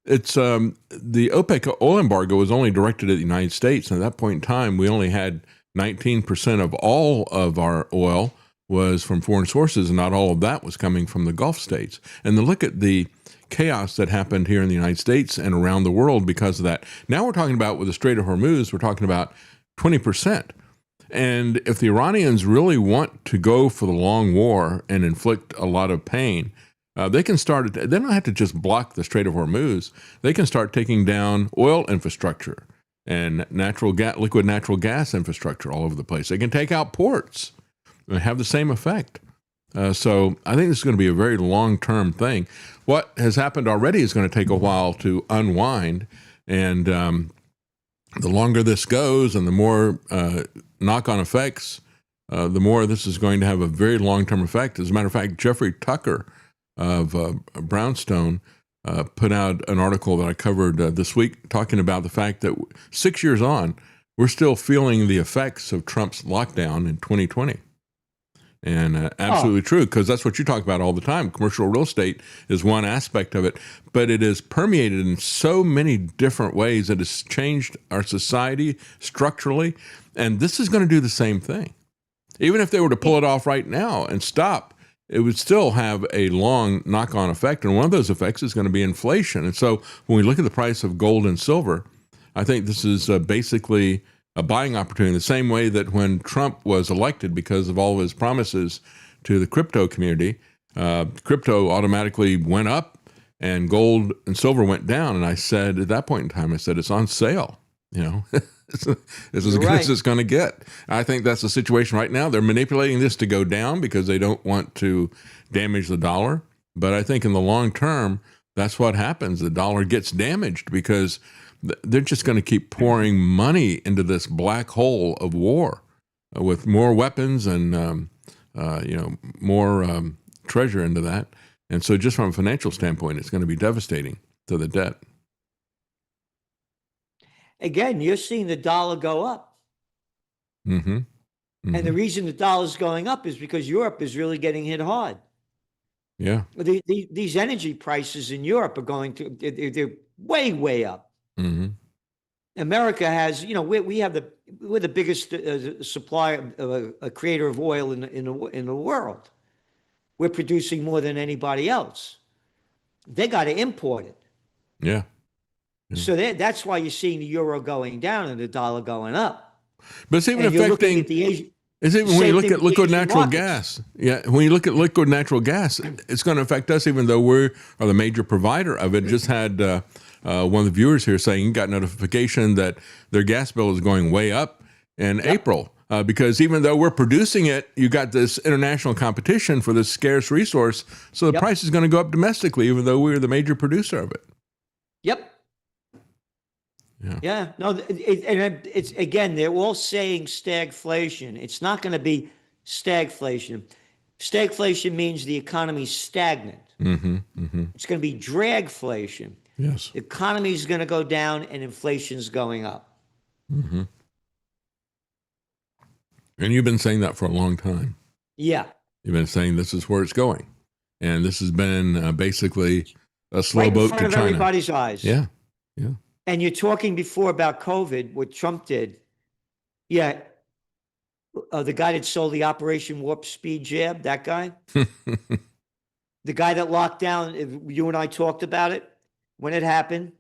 it's the OPEC oil embargo was only directed at the United States. And at that point in time, we only had 19% of all of our oil was from foreign sources, and not all of that was coming from the Gulf states. And then look at the chaos that happened here in the United States and around the world because of that. Now we're talking about with the Strait of Hormuz, we're talking about 20%. And if the Iranians really want to go for the long war and inflict a lot of pain, they can start. They don't have to just block the Strait of Hormuz. They can start taking down oil infrastructure and liquid natural gas infrastructure all over the place. They can take out ports and have the same effect. So I think this is going to be a very long-term thing. What has happened already is going to take a while to unwind, and the longer this goes and the more knock-on effects, the more this is going to have a very long-term effect. As a matter of fact, Jeffrey Tucker of Brownstone put out an article that I covered this week talking about the fact that 6 years on, we're still feeling the effects of Trump's lockdown in 2020. And absolutely true, because that's what you talk about all the time. Commercial real estate is one aspect of it, but it is permeated in so many different ways that it's changed our society structurally. And this is going to do the same thing. Even if they were to pull it off right now and stop, it would still have a long knock-on effect. And one of those effects is going to be inflation. And so when we look at the price of gold and silver, I think this is basically a buying opportunity, the same way that when Trump was elected, because of all of his promises to the crypto community, crypto automatically went up and gold and silver went down. And I said at that point in time, I said, it's on sale. It's as good as it's going to get. I think that's the situation right now. They're manipulating this to go down because they don't want to damage the dollar. But I think in the long term, that's what happens. The dollar gets damaged because they're just going to keep pouring money into this black hole of war with more weapons and, more treasure into that. And so just from a financial standpoint, it's going to be devastating to the debt. Again, you're seeing the dollar go up. Mm-hmm. Mm-hmm. And the reason the dollar's going up is because Europe is really getting hit hard. Yeah. These energy prices in Europe are going to, they're way, way up. Mm-hmm. America has, we're the biggest supplier, a creator of oil in the world. We're producing more than anybody else. They got to import it. Yeah. So that's why you're seeing the euro going down and the dollar going up. But it's even affecting. It's even when you look at liquid natural gas. Yeah, when you look at liquid natural gas, it's going to affect us, even though we are the major provider of it. Just had one of the viewers here saying he got notification that their gas bill is going way up in April because even though we're producing it, you got this international competition for this scarce resource. So the price is going to go up domestically, even though we're the major producer of it. Yep. Yeah. No, it's again, they're all saying stagflation. It's not going to be stagflation. Stagflation means the economy's stagnant. Mm-hmm, mm-hmm. It's going to be dragflation. Yes. The economy is going to go down and inflation's going up. Mm-hmm. And you've been saying that for a long time. Yeah. You've been saying this is where it's going. And this has been basically a slow boat to China. Right in front of everybody's eyes. Yeah. Yeah. And you're talking before about COVID, what Trump did. Yeah. The guy that sold the Operation Warp Speed jab, that guy. The guy that locked down, you and I talked about it when it happened.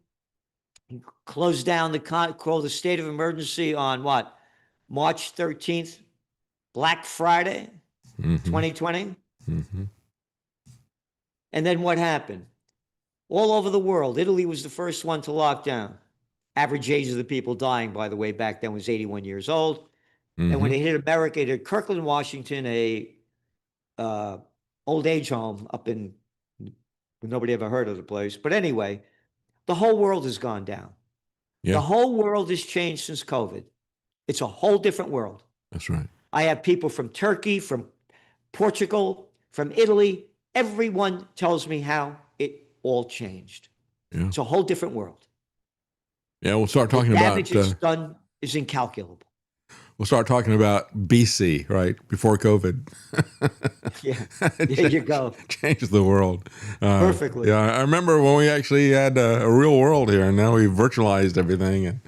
He closed down called the state of emergency on what? March 13th, Black Friday, 2020. Mm-hmm. And then what happened? All over the world, Italy was the first one to lock down. Average age of the people dying, by the way, back then was 81 years old. Mm-hmm. And when it hit America, it hit Kirkland, Washington, a old age home up in, nobody ever heard of the place. But anyway, the whole world has gone down. Yeah. The whole world has changed since COVID. It's a whole different world. That's right. I have people from Turkey, from Portugal, from Italy. Everyone tells me how it all changed. Yeah. It's a whole different world. Yeah, we'll start talking the about damage it's done is incalculable. We'll start talking about BC, right? Before COVID. Yeah, there you go. Change the world. Perfectly. Yeah, I remember when we actually had a real world here, and now we've virtualized everything. And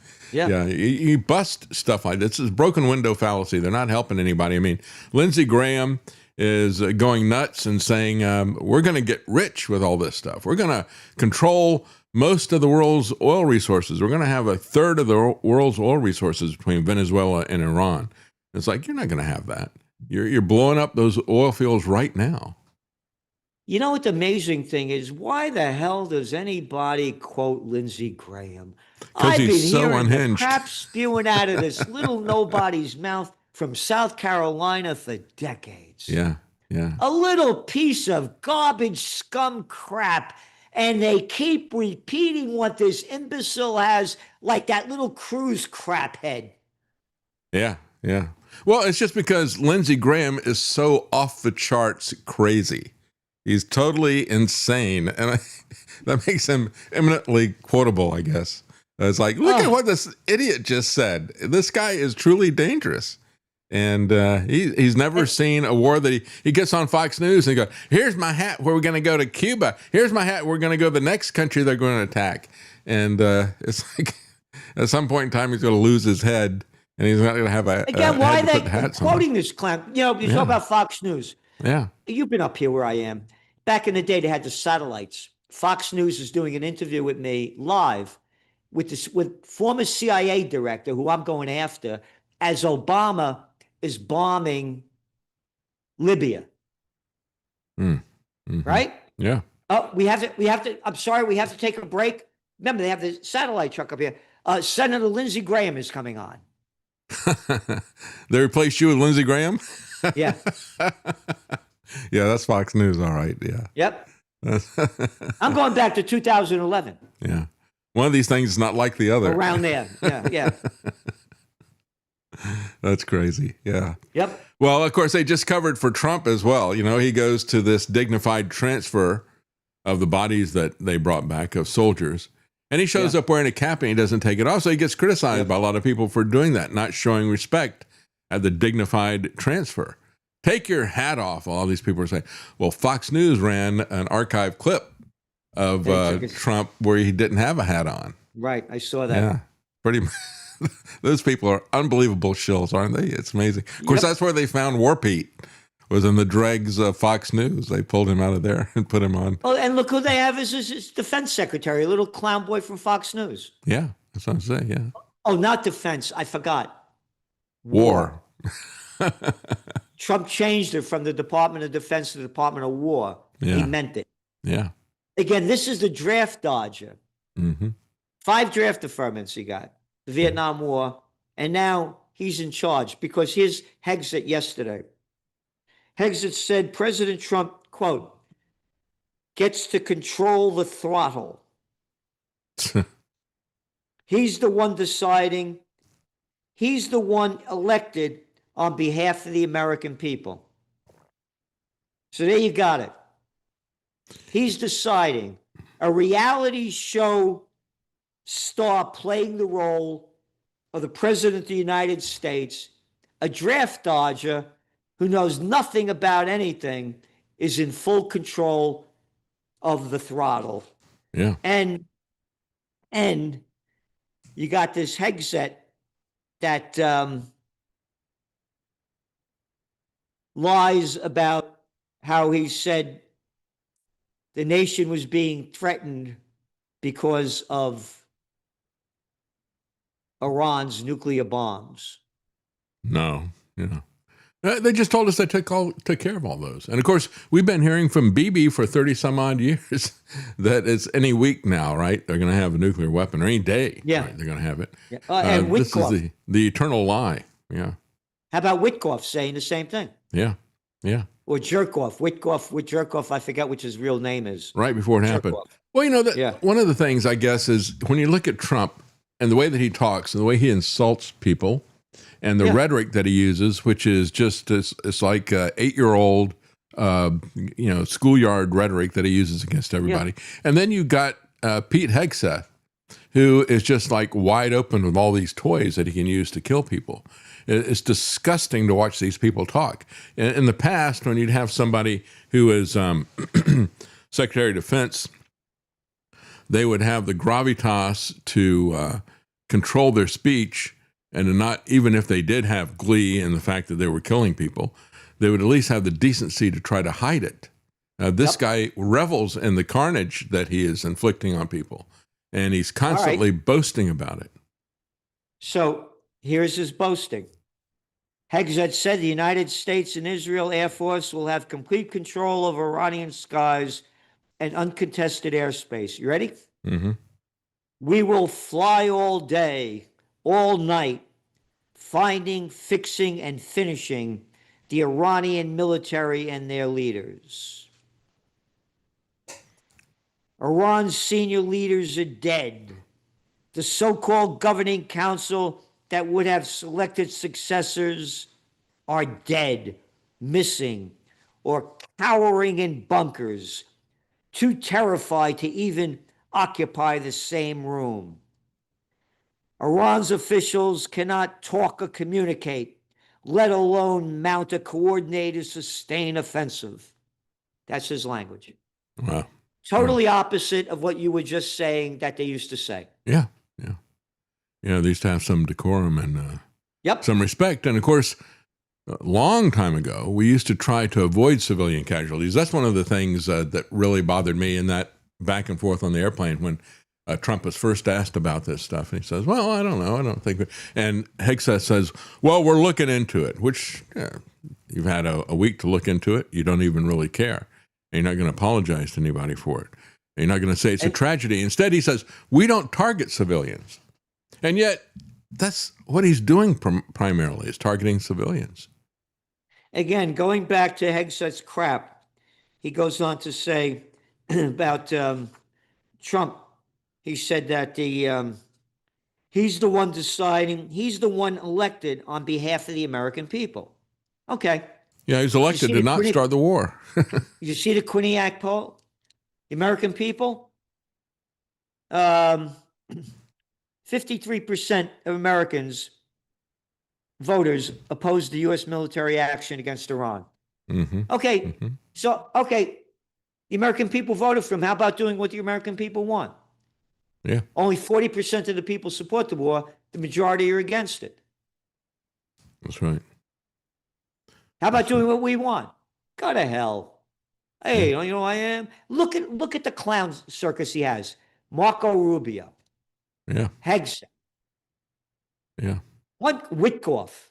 you bust stuff like this. This is broken window fallacy. They're not helping anybody. I mean, Lindsey Graham is going nuts and saying, we're going to get rich with all this stuff. We're going to control most of the world's oil resources. We're going to have a third of the world's oil resources between Venezuela and Iran. It's like, you're not going to have that. You're blowing up those oil fields right now. You know what the amazing thing is? Why the hell does anybody quote Lindsey Graham? 'Cause he's so hearing unhinged. the crap spewing out of this little nobody's mouth from South Carolina for decades. Yeah, yeah. A little piece of garbage scum crap. And they keep repeating what this imbecile has, like that little Cruz crap head. Yeah, yeah. Well, it's just because Lindsey Graham is so off the charts crazy. He's totally insane. And that makes him eminently quotable, I guess. It's like, look at what this idiot just said. This guy is truly dangerous. And he's never seen a war that he gets on Fox News and he goes, here's my hat where we're going to go to Cuba. Here's my hat. We're going to go to the next country they're going to attack. And it's like at some point in time, he's going to lose his head and he's not going to have a Again, why head to are put they hats on. quoting this clown? You know, you talk about Fox News. Yeah. You've been up here where I am. Back in the day, they had the satellites. Fox News is doing an interview with me live with former CIA director, who I'm going after, as Obama is bombing Libya. Mm-hmm. Right? Yeah. Oh, we have to, I'm sorry, we have to take a break. Remember, they have the satellite truck up here. Senator Lindsey Graham is coming on. They replaced you with Lindsey Graham? Yeah. Yeah, that's Fox News. All right. Yeah. Yep. I'm going back to 2011. Yeah. One of these things is not like the other. Around there. Yeah. Yeah. That's crazy. Yeah. Yep. Well, of course, they just covered for Trump as well. You know, he goes to this dignified transfer of the bodies that they brought back of soldiers. And he shows up wearing a cap and he doesn't take it off. So he gets criticized by a lot of people for doing that, not showing respect at the dignified transfer. Take your hat off. All these people are saying, well, Fox News ran an archive clip of Trump where he didn't have a hat on. Right. I saw that. Yeah. Pretty much. Those people are unbelievable shills, aren't they? It's amazing. Of course, that's where they found War Pete, was in the dregs of Fox News. They pulled him out of there and put him on. Oh, and look who they have as his defense secretary, a little clown boy from Fox News. Yeah, that's what I'm saying, yeah. Oh, not defense. I forgot. War. Trump changed it from the Department of Defense to the Department of War. Yeah. He meant it. Yeah. Again, this is the draft dodger. Mm-hmm. 5 draft deferments he got. The Vietnam War. And now he's in charge because here's Hegseth yesterday. Hegseth said President Trump, quote, gets to control the throttle. He's the one deciding. He's the one elected on behalf of the American people. So there you got it. He's deciding. A reality show star playing the role of the President of the United States, a draft dodger who knows nothing about anything, is in full control of the throttle. Yeah. And you got this Hegseth that lies about how he said the nation was being threatened because of Iran's nuclear bombs. No, yeah. They just told us they took care of all those. And of course, we've been hearing from Bibi for 30 some odd years that it's any week now, right? They're going to have a nuclear weapon, or any day. Yeah. Right? They're going to have it. Yeah. And this Witkoff. is the eternal lie. Yeah. How about Witkoff saying the same thing? Yeah. Yeah. Or Jerkoff. Jerkoff, I forget which his real name is. Right before it happened. Jerkoff. Well, you know, one of the things, I guess, is when you look at Trump and the way that he talks and the way he insults people and the rhetoric that he uses, which is just, it's like 8-year-old, schoolyard rhetoric that he uses against everybody. Yeah. And then you got Pete Hegseth, who is just like wide open with all these toys that he can use to kill people. It's disgusting to watch these people talk. In the past, when you'd have somebody who is Secretary of Defense, they would have the gravitas to control their speech and to not, even if they did have glee in the fact that they were killing people, they would at least have the decency to try to hide it. This Yep. guy revels in the carnage that he is inflicting on people, and he's constantly boasting about it. So here's his boasting. Hegseth said the United States and Israel Air Force will have complete control over Iranian skies and uncontested airspace. You ready? Mm-hmm. We will fly all day, all night, finding, fixing, and finishing the Iranian military and their leaders. Iran's senior leaders are dead. The so-called governing council that would have selected successors are dead, missing, or cowering in bunkers, too terrified to even occupy the same room. Iran's officials cannot talk or communicate, let alone mount a coordinated, sustained offensive. That's his language. Wow. Totally opposite of what you were just saying that they used to say. Yeah. Yeah, they used to have some decorum and Yep. some respect. And of course, a long time ago, we used to try to avoid civilian casualties. That's one of the things that really bothered me in that back and forth on the airplane when Trump was first asked about this stuff. And he says, well, I don't know. I don't think. And Hegseth says, well, we're looking into it, which you've had a week to look into it. You don't even really care. And you're not going to apologize to anybody for it. And you're not going to say it's a tragedy. Instead, he says, we don't target civilians. And yet, that's what he's doing primarily, is targeting civilians. Again, going back to Hegseth's crap, he goes on to say about Trump. He said that he's the one deciding, he's the one elected on behalf of the American people. Okay. Yeah, he's elected to not start the war. You see the Quinnipiac poll? The American people? 53% of Americans, voters, opposed the U.S. military action against Iran. Mm-hmm. Okay, Mm-hmm. so, the American people voted for him. How about doing what the American people want? Yeah. Only 40% of the people support the war. The majority are against it. That's right. How about doing what we want? Go to hell. Hey, you know who I am? Look at the clown circus he has. Marco Rubio, Yeah. Hegseth, Yeah. what Witkoff,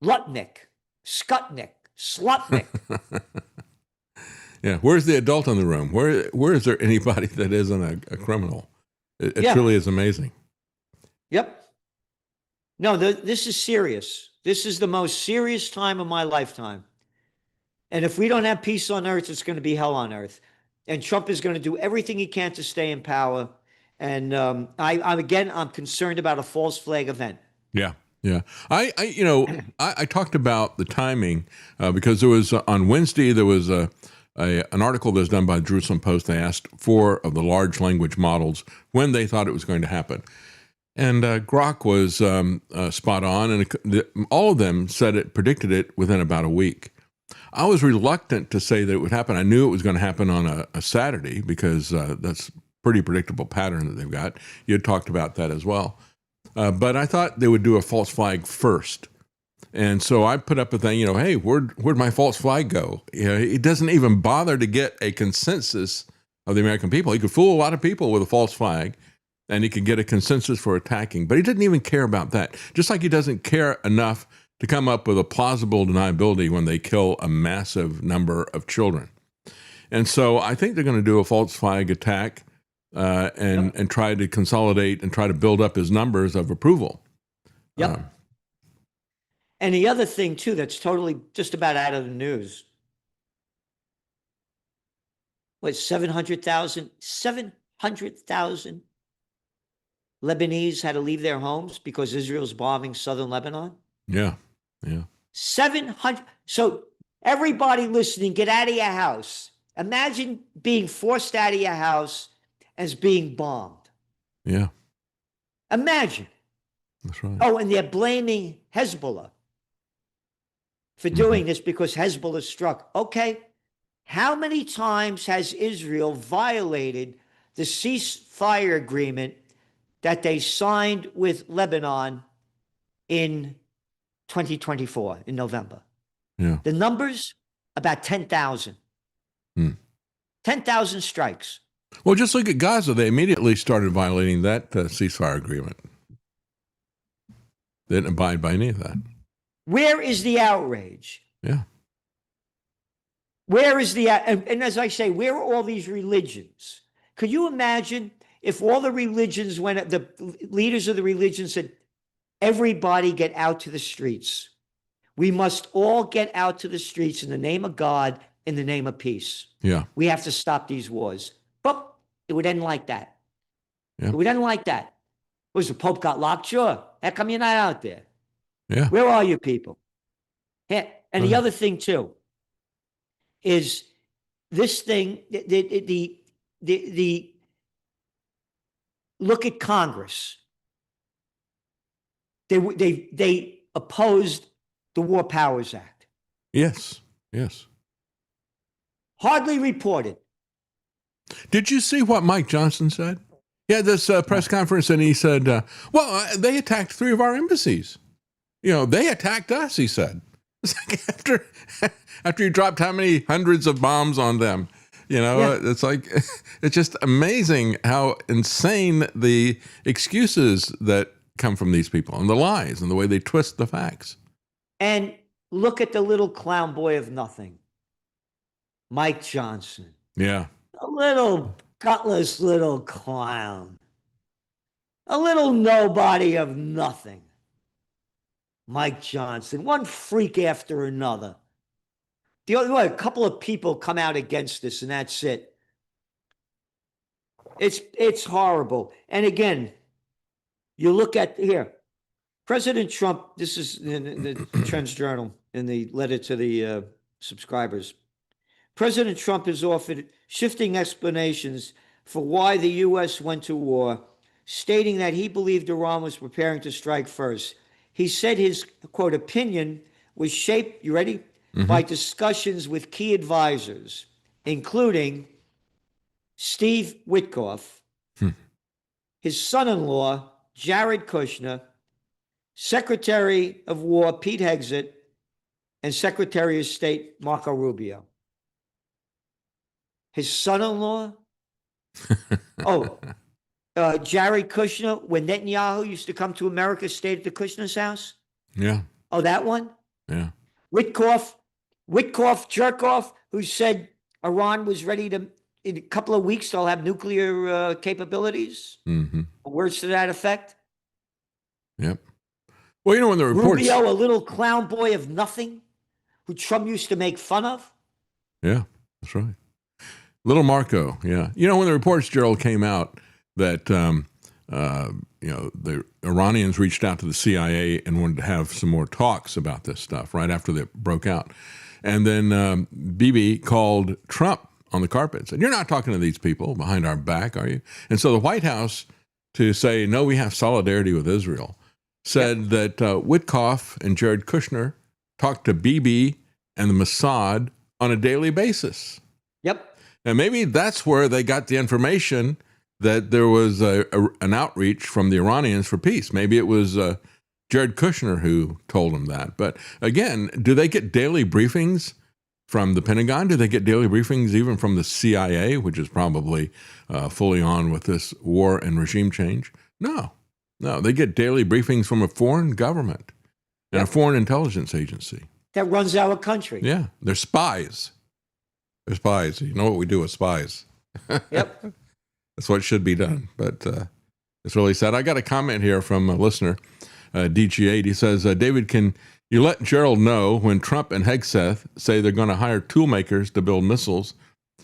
Lutnick, Skutnik, Slutnik. Yeah. Where's the adult in the room? Where is there anybody that isn't a criminal? It Yeah. truly is amazing. Yep. No, this is serious. This is the most serious time of my lifetime. And if we don't have peace on earth, it's going to be hell on earth. And Trump is going to do everything he can to stay in power. And I'm concerned about a false flag event. Yeah. Yeah. I talked about the timing because there was on Wednesday, there was an article that was done by the Jerusalem Post. They asked 4 of the large language models when they thought it was going to happen. And Grok was spot on, and all of them predicted it within about a week. I was reluctant to say that it would happen. I knew it was going to happen on a Saturday because that's a pretty predictable pattern that they've got. You had talked about that as well. But I thought they would do a false flag first. And so I put up a thing, hey, where'd my false flag go? It doesn't even bother to get a consensus of the American people. He could fool a lot of people with a false flag, and he could get a consensus for attacking. But he didn't even care about that. Just like he doesn't care enough to come up with a plausible deniability when they kill a massive number of children. And so I think they're going to do a false flag attack and try to consolidate and try to build up his numbers of approval. Yep. And the other thing, too, that's totally just about out of the news. 700,000 Lebanese had to leave their homes because Israel's bombing southern Lebanon? Yeah, yeah. 700. So everybody listening, get out of your house. Imagine being forced out of your house as being bombed. Yeah. Imagine. That's right. Oh, and they're blaming Hezbollah for doing this because Hezbollah struck. Okay. How many times has Israel violated the ceasefire agreement that they signed with Lebanon in 2024, in November? Yeah. The numbers, about 10,000. Hmm. 10,000 strikes. Well, just look at Gaza. They immediately started violating that ceasefire agreement. They didn't abide by any of that. Where is the outrage? Yeah. Where is the, and as I say, where are all these religions? Could you imagine if all the religions went, the leaders of the religion said, everybody get out to the streets. We must all get out to the streets in the name of God, in the name of peace. Yeah. We have to stop these wars. But it would end like that. Yeah. It would end like that. Was the Pope got locked? Sure. How come you're not out there? Yeah. Where are you people? Yeah. And the Right. other thing too is this thing, the look at Congress. They opposed the War Powers Act. Yes. Yes. Hardly reported. Did you see what Mike Johnson said? He had this press conference and he said, they attacked 3 of our embassies. You know, they attacked us, he said. It's like after you dropped how many hundreds of bombs on them, you know, Yeah. it's like, it's just amazing how insane the excuses that come from these people and the lies and the way they twist the facts. And look at the little clown boy of nothing, Mike Johnson. Yeah. A little gutless little clown. A little nobody of nothing. Mike Johnson, one freak after another. The other way, a couple of people come out against this, and that's it. It's horrible. And again, you look at here, President Trump, this is in the Trends Journal, in the letter to the subscribers. President Trump has offered shifting explanations for why the U.S. went to war, stating that he believed Iran was preparing to strike first. He said his, quote, opinion was shaped, you ready? By discussions with key advisors, including Steve Witkoff, his son-in-law, Jared Kushner, Secretary of War, Pete Hegseth, and Secretary of State, Marco Rubio. His son-in-law? Jared Kushner, when Netanyahu used to come to America, stayed at the Kushner's house? Yeah. Oh, that one? Yeah. Witkoff, Jerkoff, who said Iran was ready to, in a couple of weeks, they'll have nuclear capabilities. Mm-hmm. Words to that effect. Yep. Well, you know, when the reports. Rubio, a little clown boy of nothing, who Trump used to make fun of. Yeah, that's right. Little Marco, yeah. You know, when the reports, Gerald, came out that, the Iranians reached out to the CIA and wanted to have some more talks about this stuff right after they broke out. And then Bibi called Trump on the carpet and said, "You're not talking to these people behind our back, are you?" And so the White House, to say, no, we have solidarity with Israel, said that Witkoff and Jared Kushner talked to Bibi and the Mossad on a daily basis. Yep. And maybe that's where they got the information that there was an outreach from the Iranians for peace. Maybe it was Jared Kushner who told them that. But again, do they get daily briefings from the Pentagon? Do they get daily briefings even from the CIA, which is probably fully on with this war and regime change? No. They get daily briefings from a foreign government and a foreign intelligence agency. That runs our country. Yeah, they're spies. They're spies. You know what we do with spies. Yep. That's what should be done. But it's really sad. I got a comment here from a listener, DG8. He says, David, can you let Gerald know when Trump and Hegseth say they're going to hire toolmakers to build missiles?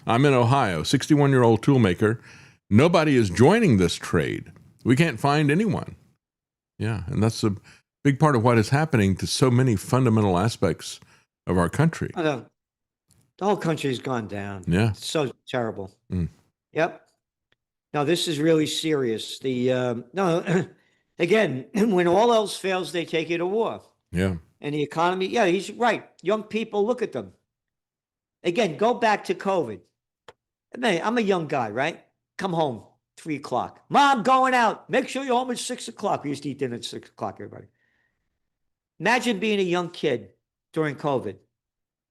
I'm in Ohio, 61-year-old toolmaker. Nobody is joining this trade. We can't find anyone. Yeah, and that's a big part of what is happening to so many fundamental aspects of our country. I know. The whole country's gone down. Yeah. It's so terrible. Mm. Yep. Now, this is really serious. Again, when all else fails, they take you to war. Yeah. And the economy, yeah, he's right. Young people, look at them. Again, go back to COVID. Man, I'm a young guy, right? Come home, 3 o'clock. Mom, going out. Make sure you're home at 6 o'clock. We used to eat dinner at 6 o'clock, everybody. Imagine being a young kid during COVID.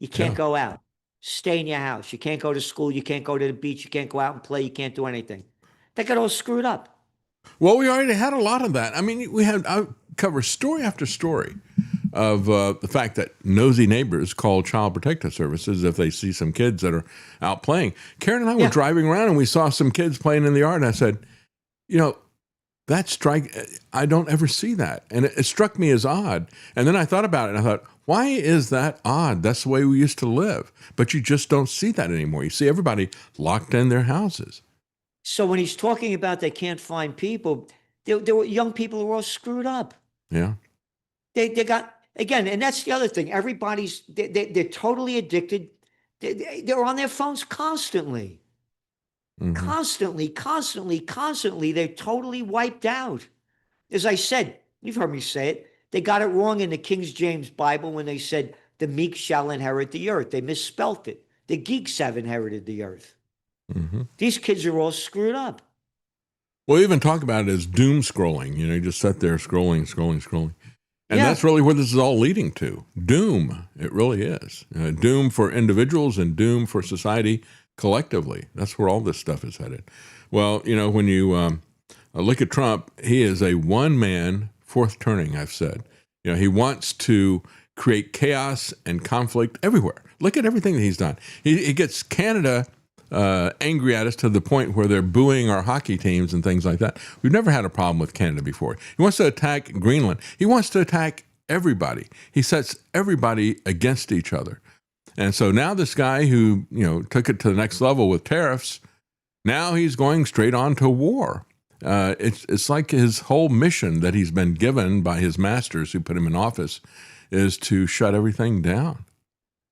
You can't Yeah. go out. Stay in your house. You can't go to school. You can't go to the beach. You can't go out and play. You can't do anything. They got all screwed up. Well, we already had a lot of that. I mean, I cover story after story of the fact that nosy neighbors call Child Protective Services if they see some kids that are out playing. Karen and I were Yeah. driving around and we saw some kids playing in the yard. And I said, you know, I don't ever see that. And it struck me as odd. And then I thought about it and I thought, why is that odd? That's the way we used to live. But you just don't see that anymore. You see everybody locked in their houses. So when he's talking about they can't find people, there were young people who are all screwed up. Yeah. They got, again, and that's the other thing. They're totally addicted. They're on their phones constantly. Mhm. Constantly. They're totally wiped out. As I said, you've heard me say it. They got it wrong in the King James Bible when they said the meek shall inherit the earth. They misspelt it. The geeks have inherited the earth. Mm-hmm. These kids are all screwed up. Well, even talk about it as doom scrolling. You know, you just sit there scrolling. And Yeah. that's really where this is all leading to. Doom. It really is. Doom for individuals and doom for society collectively. That's where all this stuff is headed. Well, you know, when you look at Trump, he is a one-man fourth turning, I've said. You know, he wants to create chaos and conflict everywhere. Look at everything that he's done. He gets Canada angry at us to the point where they're booing our hockey teams and things like that. We've never had a problem with Canada before. He wants to attack Greenland. He wants to attack everybody. He sets everybody against each other. And so now this guy who, you know, took it to the next level with tariffs, now he's going straight on to war. It's like his whole mission that he's been given by his masters who put him in office is to shut everything down.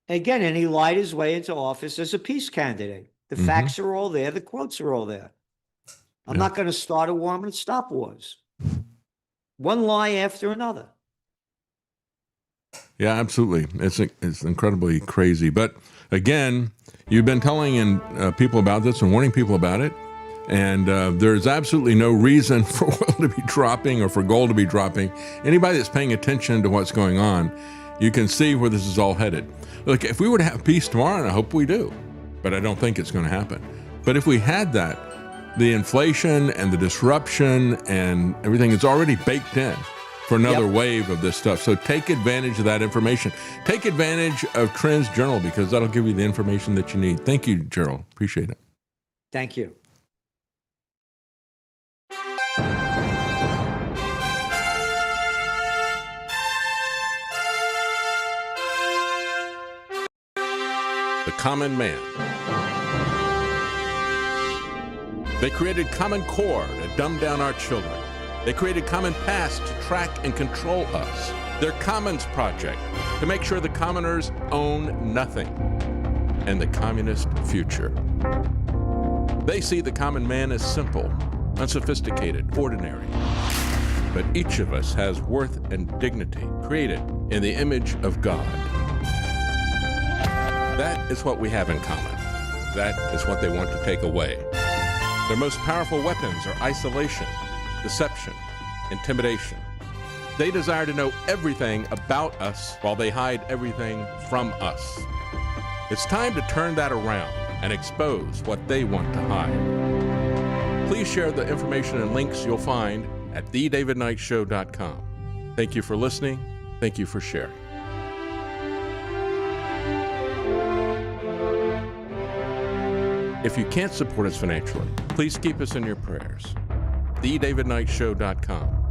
Again, and he lied his way into office as a peace candidate. The facts are all there. The quotes are all there. I'm not going to start a war. I'm going to stop wars. One lie after another. Yeah, absolutely. It's incredibly crazy. But again, you've been telling people about this and warning people about it. And there's absolutely no reason for oil to be dropping or for gold to be dropping. Anybody that's paying attention to what's going on, you can see where this is all headed. Look, if we were to have peace tomorrow, and I hope we do, but I don't think it's going to happen. But if we had that, the inflation and the disruption and everything is already baked in for another wave of this stuff. So take advantage of that information. Take advantage of Trends Journal because that'll give you the information that you need. Thank you, Gerald. Appreciate it. Thank you. The Common Man. They created Common Core to dumb down our children. They created Common Pass to track and control us. Their Commons Project to make sure the commoners own nothing. And the communist future. They see the common man as simple, unsophisticated, ordinary. But each of us has worth and dignity created in the image of God. That is what we have in common. That is what they want to take away. Their most powerful weapons are isolation, deception, intimidation. They desire to know everything about us while they hide everything from us. It's time to turn that around and expose what they want to hide. Please share the information and links you'll find at thedavidknightshow.com. Thank you for listening. Thank you for sharing. If you can't support us financially, please keep us in your prayers. thedavidknightshow.com.